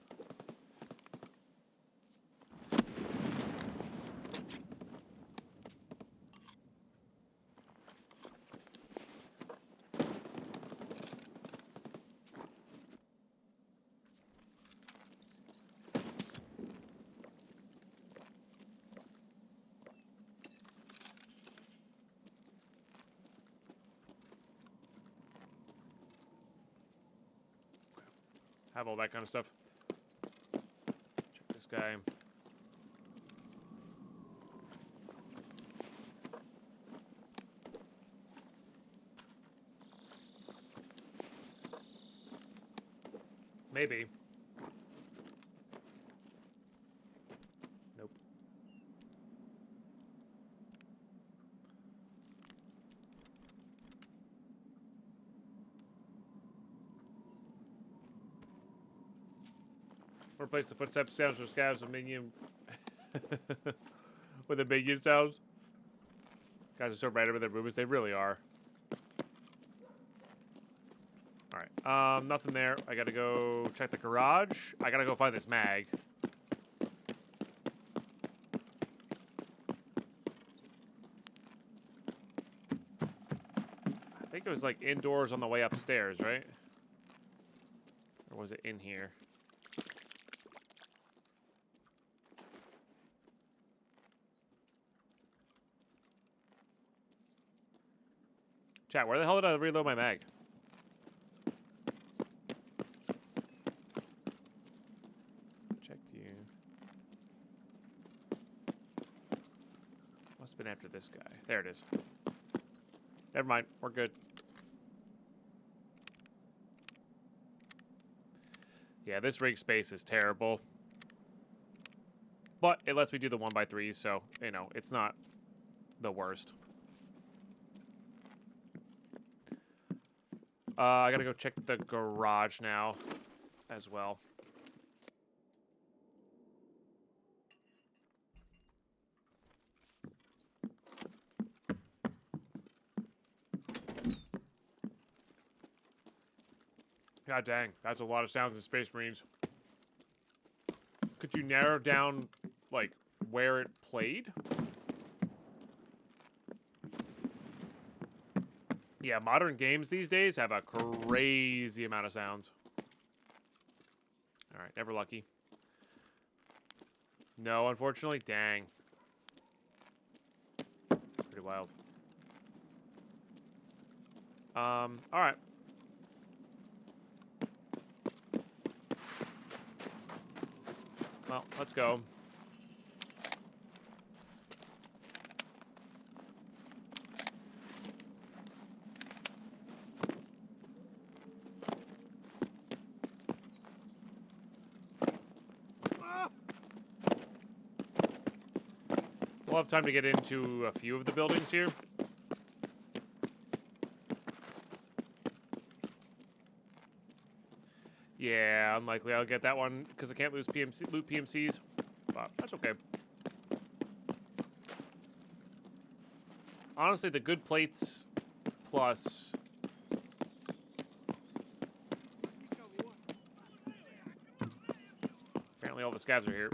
Have all that kind of stuff. Check this guy. Maybe. Nope. Replace the footsteps sounds with scabs with minion with the minion sounds. Guys are so random with their movements. They really are. Alright. Nothing there. I gotta go check the garage. I gotta go find this mag. I think it was like indoors on the way upstairs, right? Or was it in here? Chat, where the hell did I reload my mag? Checked you. Must have been after this guy. There it is. Never mind. We're good. Yeah, this rig space is terrible. But it lets me do the 1x3s, so, you know, it's not the worst. I gotta go check the garage now as well. God dang, that's a lot of sounds in Space Marines. Could you narrow down, like, where it played? Yeah, modern games these days have a crazy amount of sounds. Alright, never lucky. No, unfortunately, dang. It's pretty wild. All right. Well, let's go. We'll have time to get into a few of the buildings here. Yeah, unlikely I'll get that one because I can't loot PMCs. But that's okay. Honestly, the good plates plus... Apparently all the scavs are here.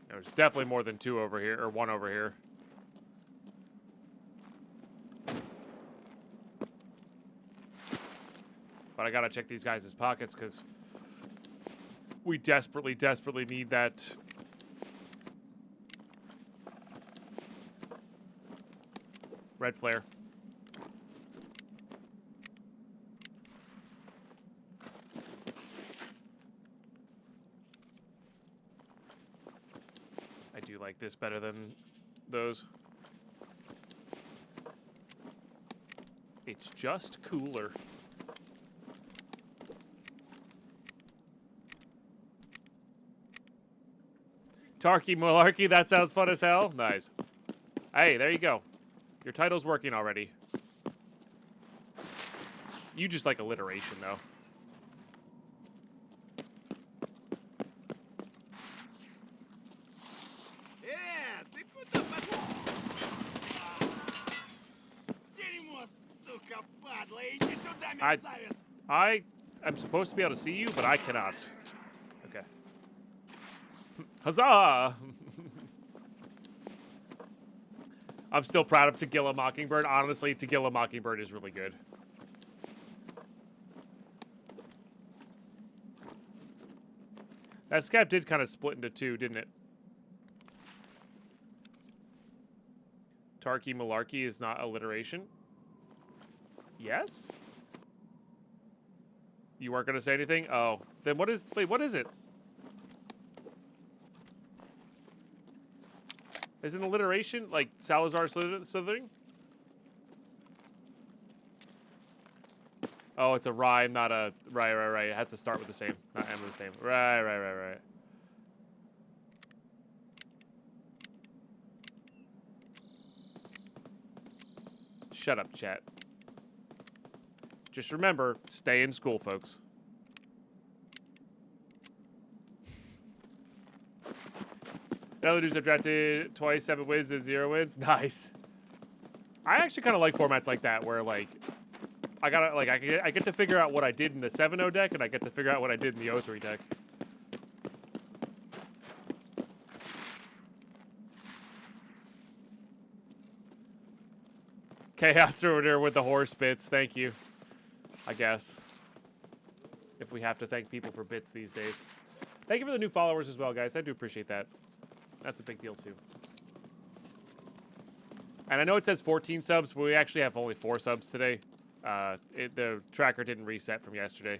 There's definitely more than two over here, or one over here. But I gotta check these guys' pockets because we desperately, desperately need that. Red flare. I do like this better than those. It's just cooler. Tarky Malarkey, that sounds fun as hell. Nice. Hey, there you go. Your title's working already. You just like alliteration, though. I am supposed to be able to see you, but I cannot. Okay. Huzzah! I'm still proud of To Kill a Mockingbird. Honestly, To Kill a Mockingbird is really good. That scav did kind of split into two, didn't it? Tarky Malarkey is not alliteration. Yes? You weren't going to say anything? Oh. Then what is... Wait, what is it? Is it alliteration? Like Salazar Slytherin? Oh, it's a rhyme, not a... Right. It has to start with the same, not end with the same. Right. Shut up, chat. Just remember, stay in school, folks. The other dudes I've drafted twice, 7 wins and 0 wins. Nice. I actually kind of like formats like that, where like I get to figure out what I did in the 7-0 deck, and I get to figure out what I did in the 0-3 deck. Chaos Ruiner with the horse bits. Thank you. I guess. If we have to thank people for bits these days. Thank you for the new followers as well, guys. I do appreciate that. That's a big deal, too. And I know it says 14 subs, but we actually have only 4 subs today. The tracker didn't reset from yesterday.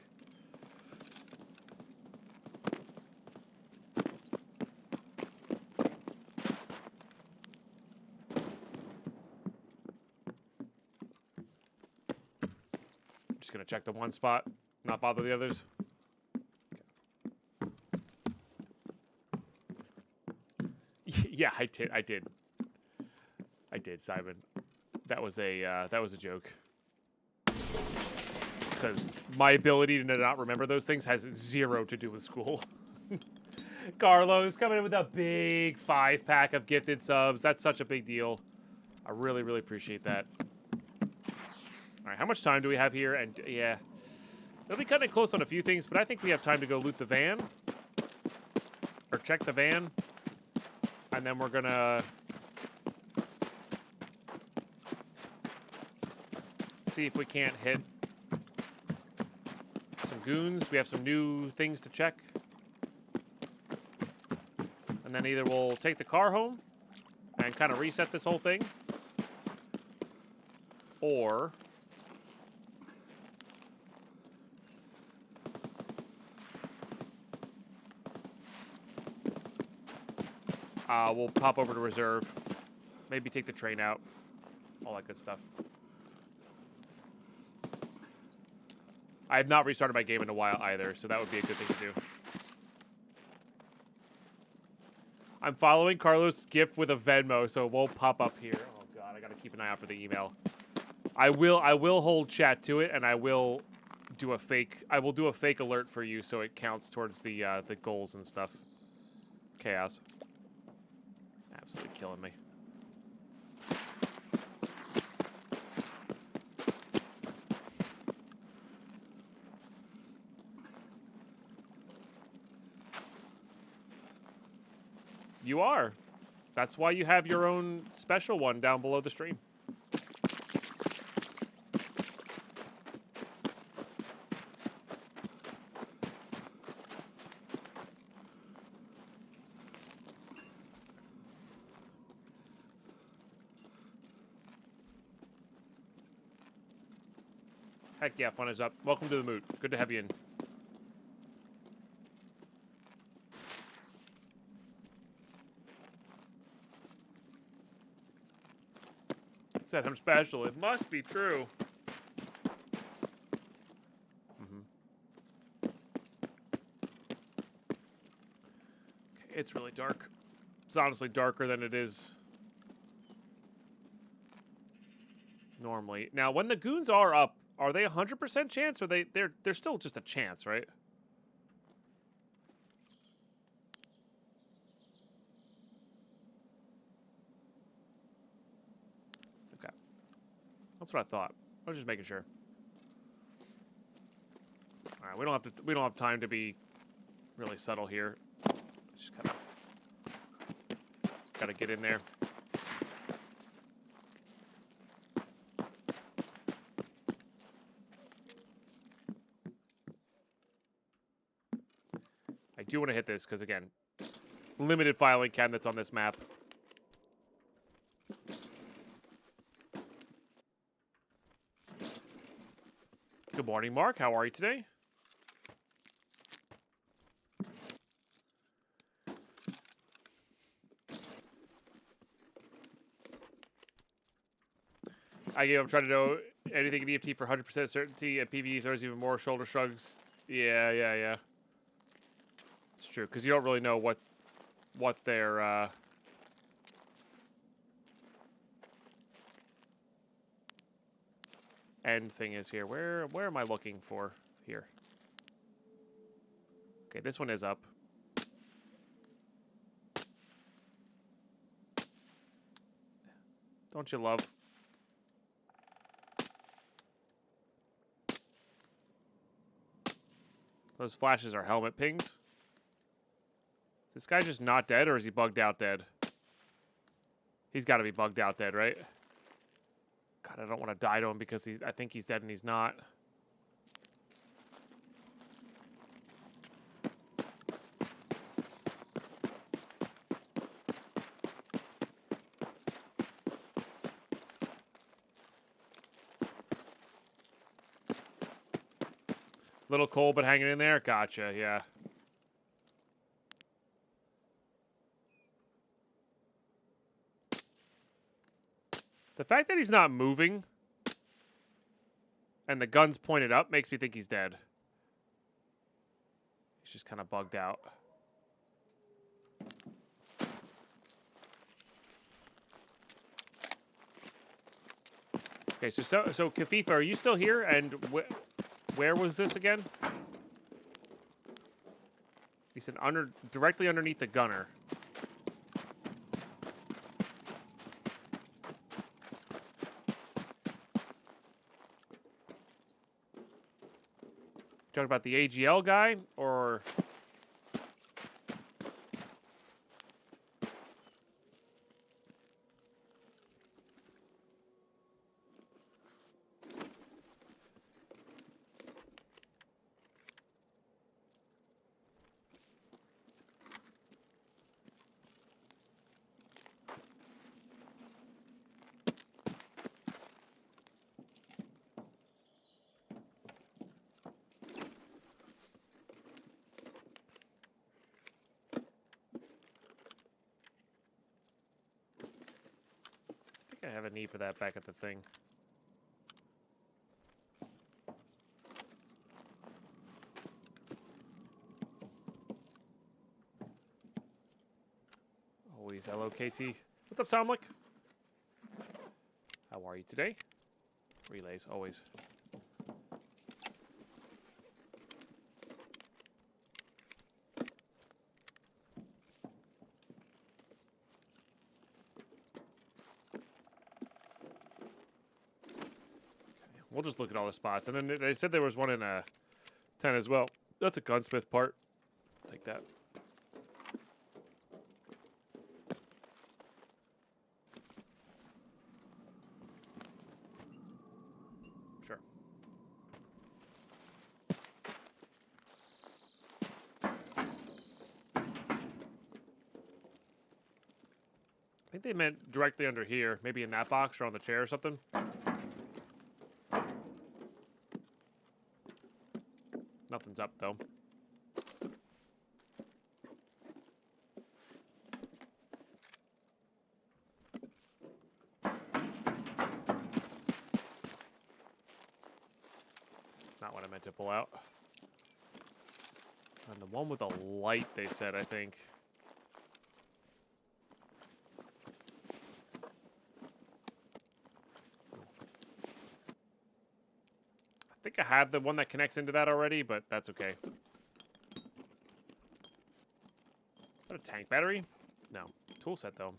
Just gonna check the one spot, not bother the others. Yeah, I did, Simon. That was a joke. Because my ability to not remember those things has 0 to do with school. Carlos coming in with a big 5-pack of gifted subs. That's such a big deal. I really, really appreciate that. All right, how much time do we have here? And yeah, it'll be cutting it close on a few things, but I think we have time to go loot the van. Or check the van. And then we're gonna see if we can't hit goons. We have some new things to check. And then either we'll take the car home and kind of reset this whole thing. Or... we'll pop over to reserve. Maybe take the train out. All that good stuff. I have not restarted my game in a while either, so that would be a good thing to do. I'm following Carlos' GIF with a Venmo, so it won't pop up here. Oh god, I gotta keep an eye out for the email. I will hold chat to it, and I will do a fake alert for you so it counts towards the goals and stuff. Chaos. Absolutely killing me. You are. That's why you have your own special one down below the stream. Heck yeah, fun is up. Welcome to the mood. Good to have you in. Said I'm special. It must be true. Okay, it's really dark. It's honestly darker than it is normally. Now, when the goons are up, are they 100% chance, or they're still just a chance, right? Okay, that's what I thought. I was just making sure. All right, we don't have time to be really subtle here. Just kind of gotta get in there. I do want to hit this because, again, limited filing cabinets on this map. Good morning, Mark. How are you today? I gave up trying to know anything in EFT for 100% certainty. At PvE, throws even more shoulder shrugs. Yeah. It's true, because you don't really know what their end thing is here. Where am I looking for here? Okay, this one is up. Don't you love? Those flashes are helmet pings. Is this guy just not dead, or is he bugged out dead? He's got to be bugged out dead, right? God, I don't want to die to him because I think he's dead and he's not. Little cold, but hanging in there? Gotcha, yeah. The fact that he's not moving and the gun's pointed up makes me think he's dead. He's just kind of bugged out. Okay, so Kafifa, are you still here? And where was this again? He said directly underneath the gunner. Talking about the AGL guy, or... have a need for that back at the thing. Always hello, KT. What's up, Somlik? How are you today? Relays, always. We'll just look at all the spots. And then they said there was one in a 10 as well. That's a gunsmith part. Take that. Sure. I think they meant directly under here. Maybe in that box or on the chair or something. Nothing's up, though. Not what I meant to pull out. And the one with the light, they said, I think. I think I had the one that connects into that already, but that's okay. Is that a tank battery? No. Tool set, though.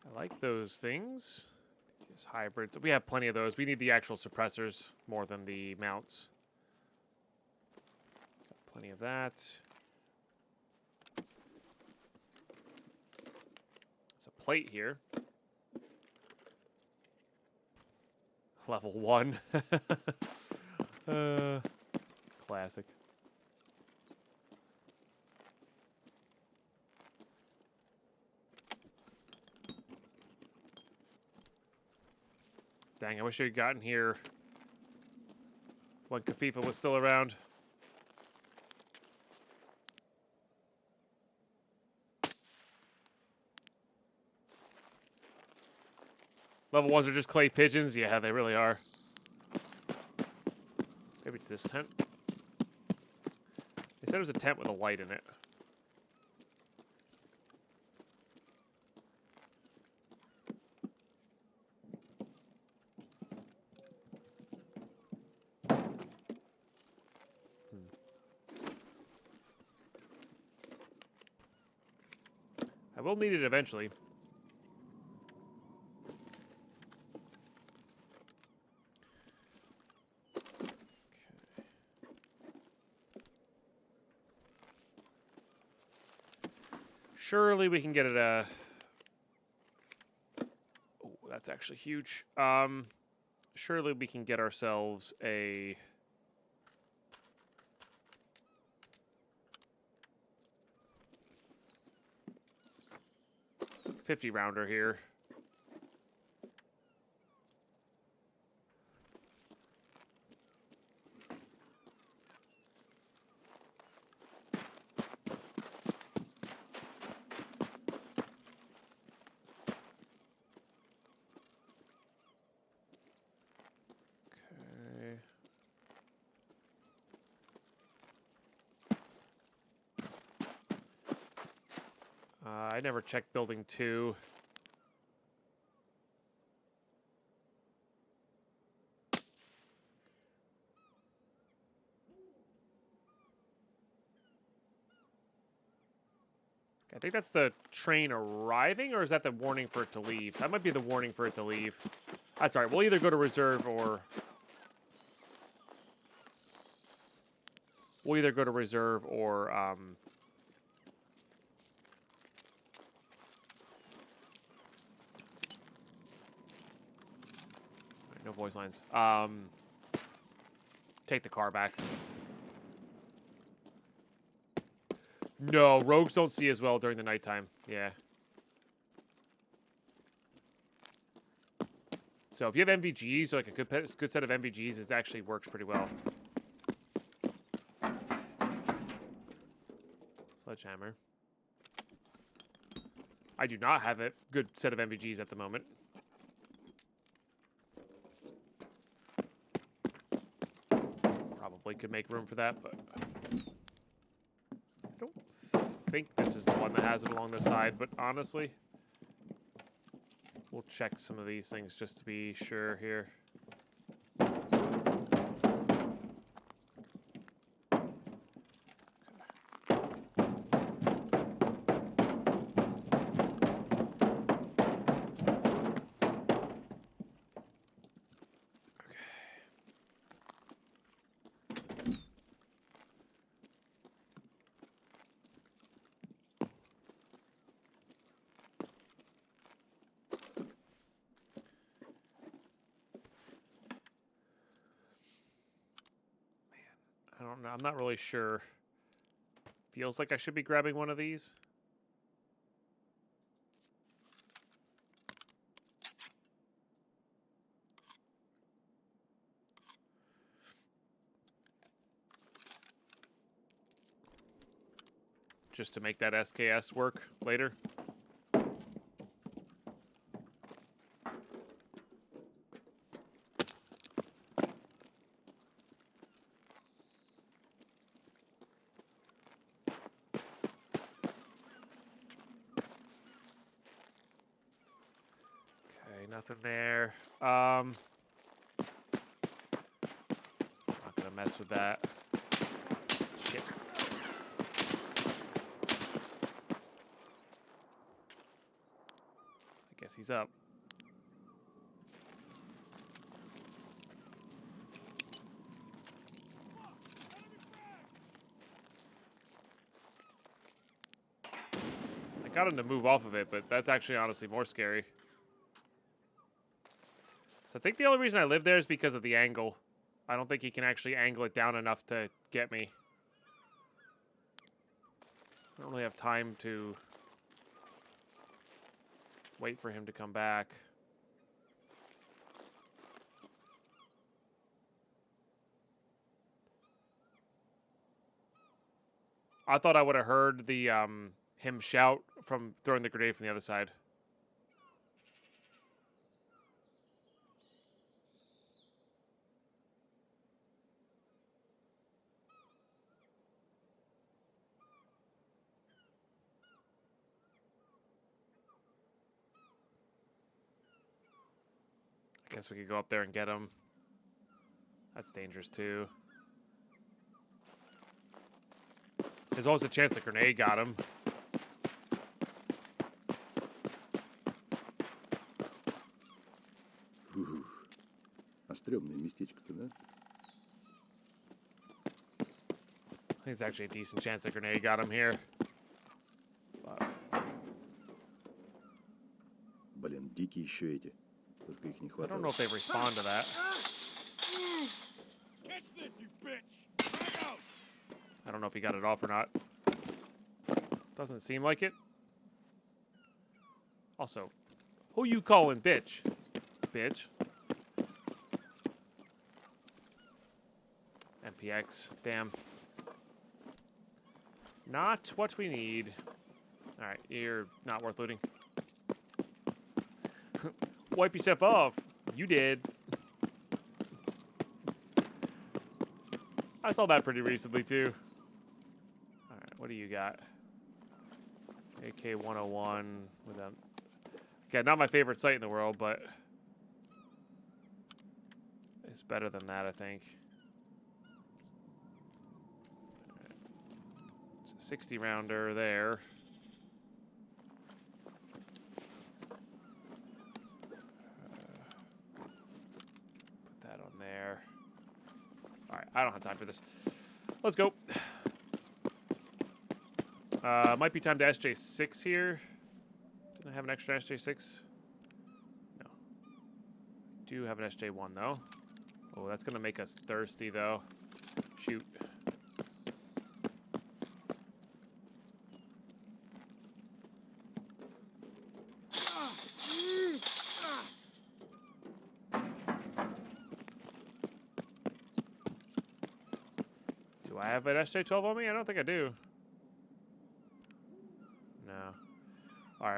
I like those things. These hybrids. We have plenty of those. We need the actual suppressors more than the mounts. Got plenty of that. There's a plate here. Level 1. Classic. Dang, I wish I had gotten here when Kafifa was still around. Level 1s are just clay pigeons? Yeah, they really are. Maybe it's this tent. They said it was a tent with a light in it. I will need it eventually. Surely we can get it a... Oh, that's actually huge. Surely we can get ourselves a... 50 rounder here. Okay. I never checked building 2. I think that's the train arriving, or is that the warning for it to leave? That might be the warning for it to leave. That's all right. We'll either go to reserve or... We'll either go to reserve or... No voice lines. Take the car back. No, rogues don't see as well during the nighttime. Yeah. So if you have MVGs, so like a good set of MVGs, it actually works pretty well. Sledgehammer. I do not have a good set of MVGs at the moment. Probably could make room for that, but I don't think this is the one that has it along the side, but honestly, we'll check some of these things just to be sure here. I don't know. I'm not really sure. Feels like I should be grabbing one of these. Just to make that SKS work later. Nothing there. Not gonna mess with that. Shit. I guess he's up. I got him to move off of it, but that's actually honestly more scary. So I think the only reason I live there is because of the angle. I don't think he can actually angle it down enough to get me. I don't really have time to wait for him to come back. I thought I would have heard the him shout from throwing the grenade from the other side. I guess we could go up there and get him. That's dangerous too. There's always a chance the grenade got him. А стрёмное местечко-то, да? I think it's actually a decent chance the grenade got him here. Блин, дикие еще эти. Только их не I хватает. don't know if they respond to that. I don't know if he got it off or not. Doesn't seem like it. Also, who you calling bitch? Bitch. MPX. Damn. Not what we need. Alright, you're not worth looting. Wipe yourself off. You did. I saw that pretty recently, too. Alright, what do you got? AK-101 without... Okay, not my favorite sight in the world, but... it's better than that, I think. Right. It's a 60-rounder there. Put that on there. Alright, I don't have time for this. Let's go. Might be time to SJ6 here. Didn't I have an extra SJ6? No. Do have an SJ1 though. Oh, that's gonna make us thirsty though. Shoot. Do I have an SJ12 on me? I don't think I do.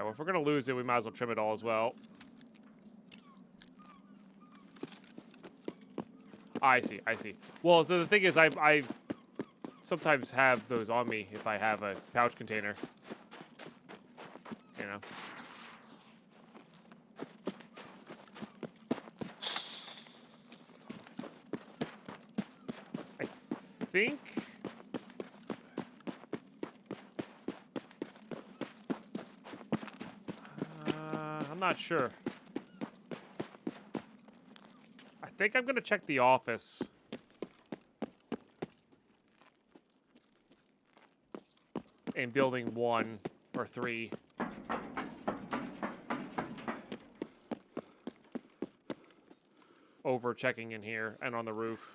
well, if we're going to lose it, we might as well trim it all as well. I see, I see. Well, so the thing is, I sometimes have those on me if I have a pouch container. You know? I think... I'm not sure. I think I'm going to check the office. In building 1 or 3. Over checking in here and on the roof.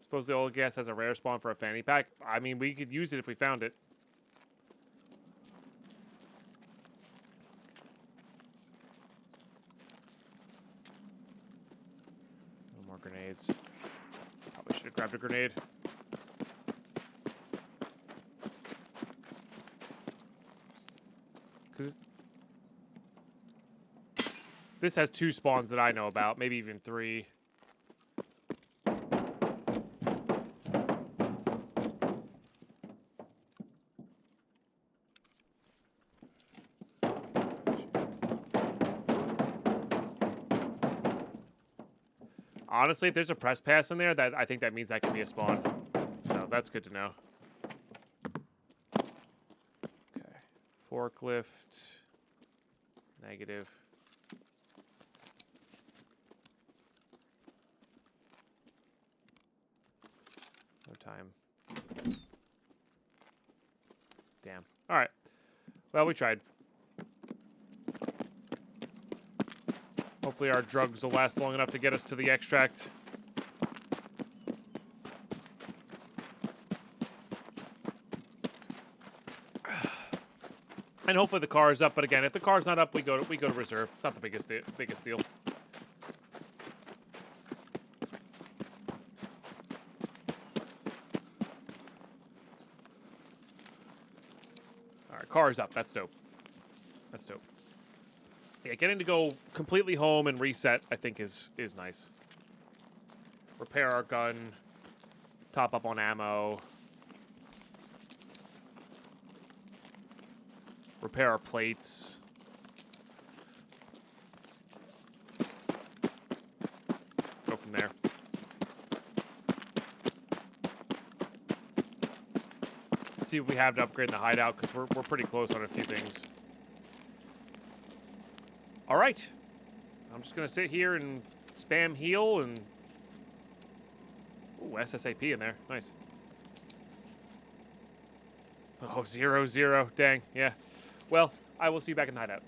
Suppose the old gas has a rare spawn for a fanny pack. I mean, we could use it if we found it. No more grenades. Probably should have grabbed a grenade. Because this has 2 spawns that I know about, maybe even 3. Honestly, if there's a press pass in there, that I think that means that could be a spawn. So that's good to know. Okay. Forklift. Negative. No time. Damn. All right. Well, we tried. Hopefully our drugs will last long enough to get us to the extract. And hopefully the car is up, but again, if the car's not up, we go to reserve. It's not the biggest deal. All right, car is up. That's dope. That's dope. Yeah, getting to go completely home and reset, I think, is nice. Repair our gun. Top up on ammo. Repair our plates. Go from there. See what we have to upgrade in the hideout, because we're pretty close on a few things. All right. I'm just going to sit here and spam heal and... Ooh, SSAP in there. Nice. Oh, 0-0. Dang. Yeah. Well, I will see you back in the hideout.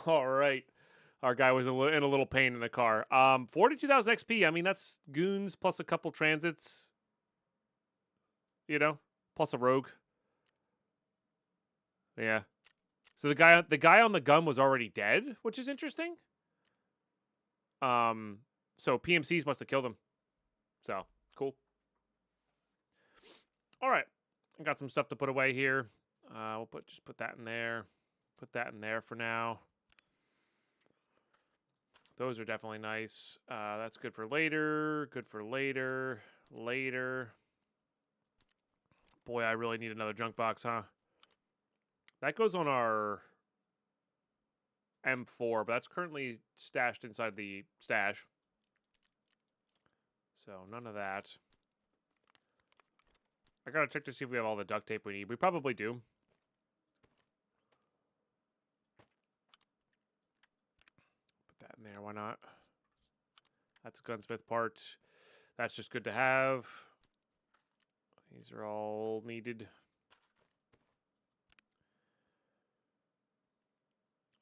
All right. Our guy was in a little pain in the car. 42,000 XP. I mean, that's goons plus a couple transits. You know, plus a rogue. Yeah. So the guy on the gun was already dead, which is interesting. So PMCs must have killed him. So cool. All right. I got some stuff to put away here. We'll just put that in there. Put that in there for now. Those are definitely nice. That's good for later. Good for later. Later. Boy, I really need another junk box, huh? That goes on our M4, but that's currently stashed inside the stash. So, none of that. I gotta check to see if we have all the duct tape we need. We probably do. Put that in there, why not? That's a gunsmith part. That's just good to have. These are all needed.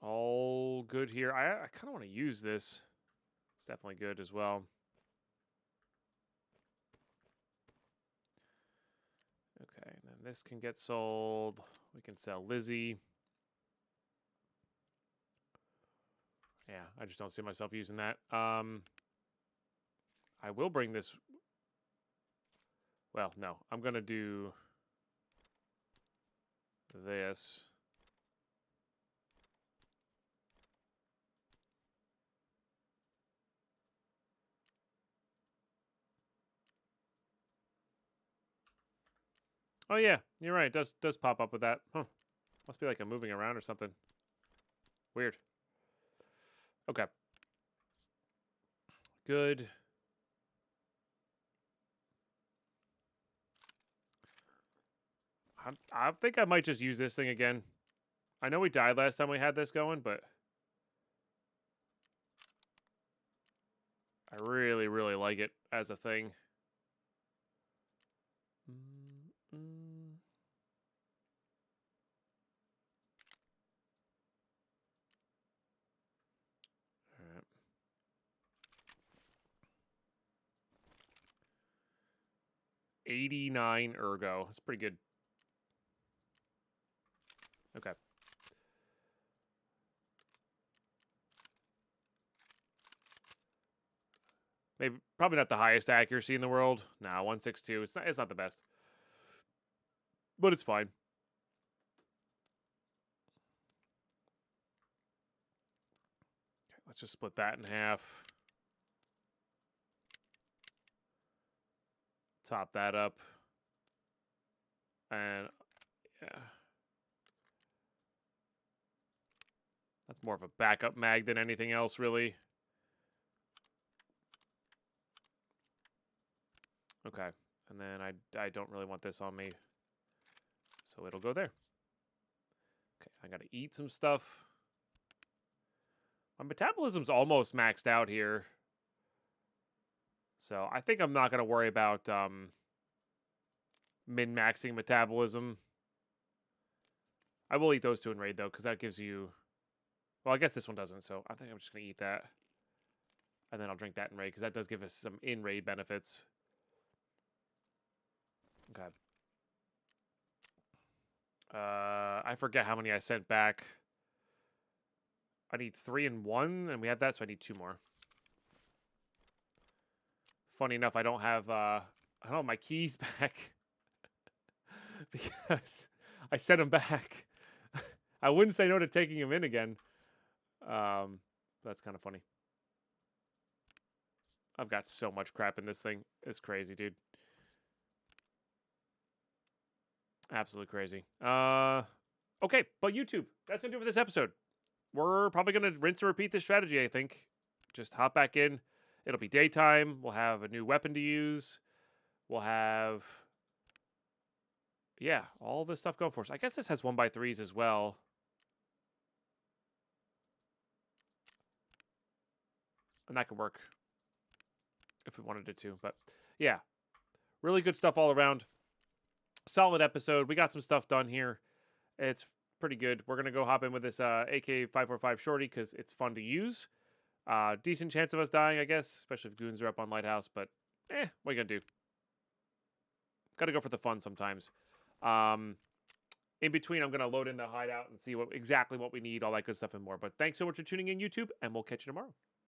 All good here. I kind of want to use this. It's definitely good as well. Okay, and then this can get sold. We can sell Lizzie. Yeah, I just don't see myself using that. I will bring this. Well, no, I'm gonna do this. Oh yeah, you're right. It does pop up with that. Huh. Must be like I'm moving around or something. Weird. Okay. Good. I think I might just use this thing again. I know we died last time we had this going, but I really, really like it as a thing. All right. $89 ergo. That's pretty good. Okay. Maybe probably not the highest accuracy in the world. Nah, 162. It's not the best. But it's fine. Okay, let's just split that in half. Top that up. And yeah. That's more of a backup mag than anything else, really. Okay. And then I don't really want this on me. So it'll go there. Okay, I gotta eat some stuff. My metabolism's almost maxed out here. So I think I'm not gonna worry about min-maxing metabolism. I will eat those two in raid though, because that gives you... Well, I guess this one doesn't, so I think I'm just gonna eat that. And then I'll drink that in raid, because that does give us some in-raid benefits. Okay. I forget how many I sent back. I need 3 and 1, and we had that, so I need 2 more. Funny enough, I don't have my keys back because I sent them back. I wouldn't say no to taking them in again. That's kind of funny. I've got so much crap in this thing. It's crazy, dude. Absolutely crazy. Okay, but YouTube, that's gonna do it for this episode. We're probably gonna rinse and repeat this strategy, I think. Just hop back in. It'll be daytime. We'll have a new weapon to use. We'll have... Yeah, all this stuff going for us. I guess this has 1x3s as well. And that could work if we wanted it to. But yeah, really good stuff all around. Solid episode. We got some stuff done here. It's pretty good. We're going to go hop in with this AK-545 shorty because it's fun to use. Decent chance of us dying, I guess, especially if goons are up on Lighthouse. But, what are you going to do? Got to go for the fun sometimes. In between, I'm going to load in the hideout and see exactly what we need, all that good stuff and more. But thanks so much for tuning in, YouTube, and we'll catch you tomorrow.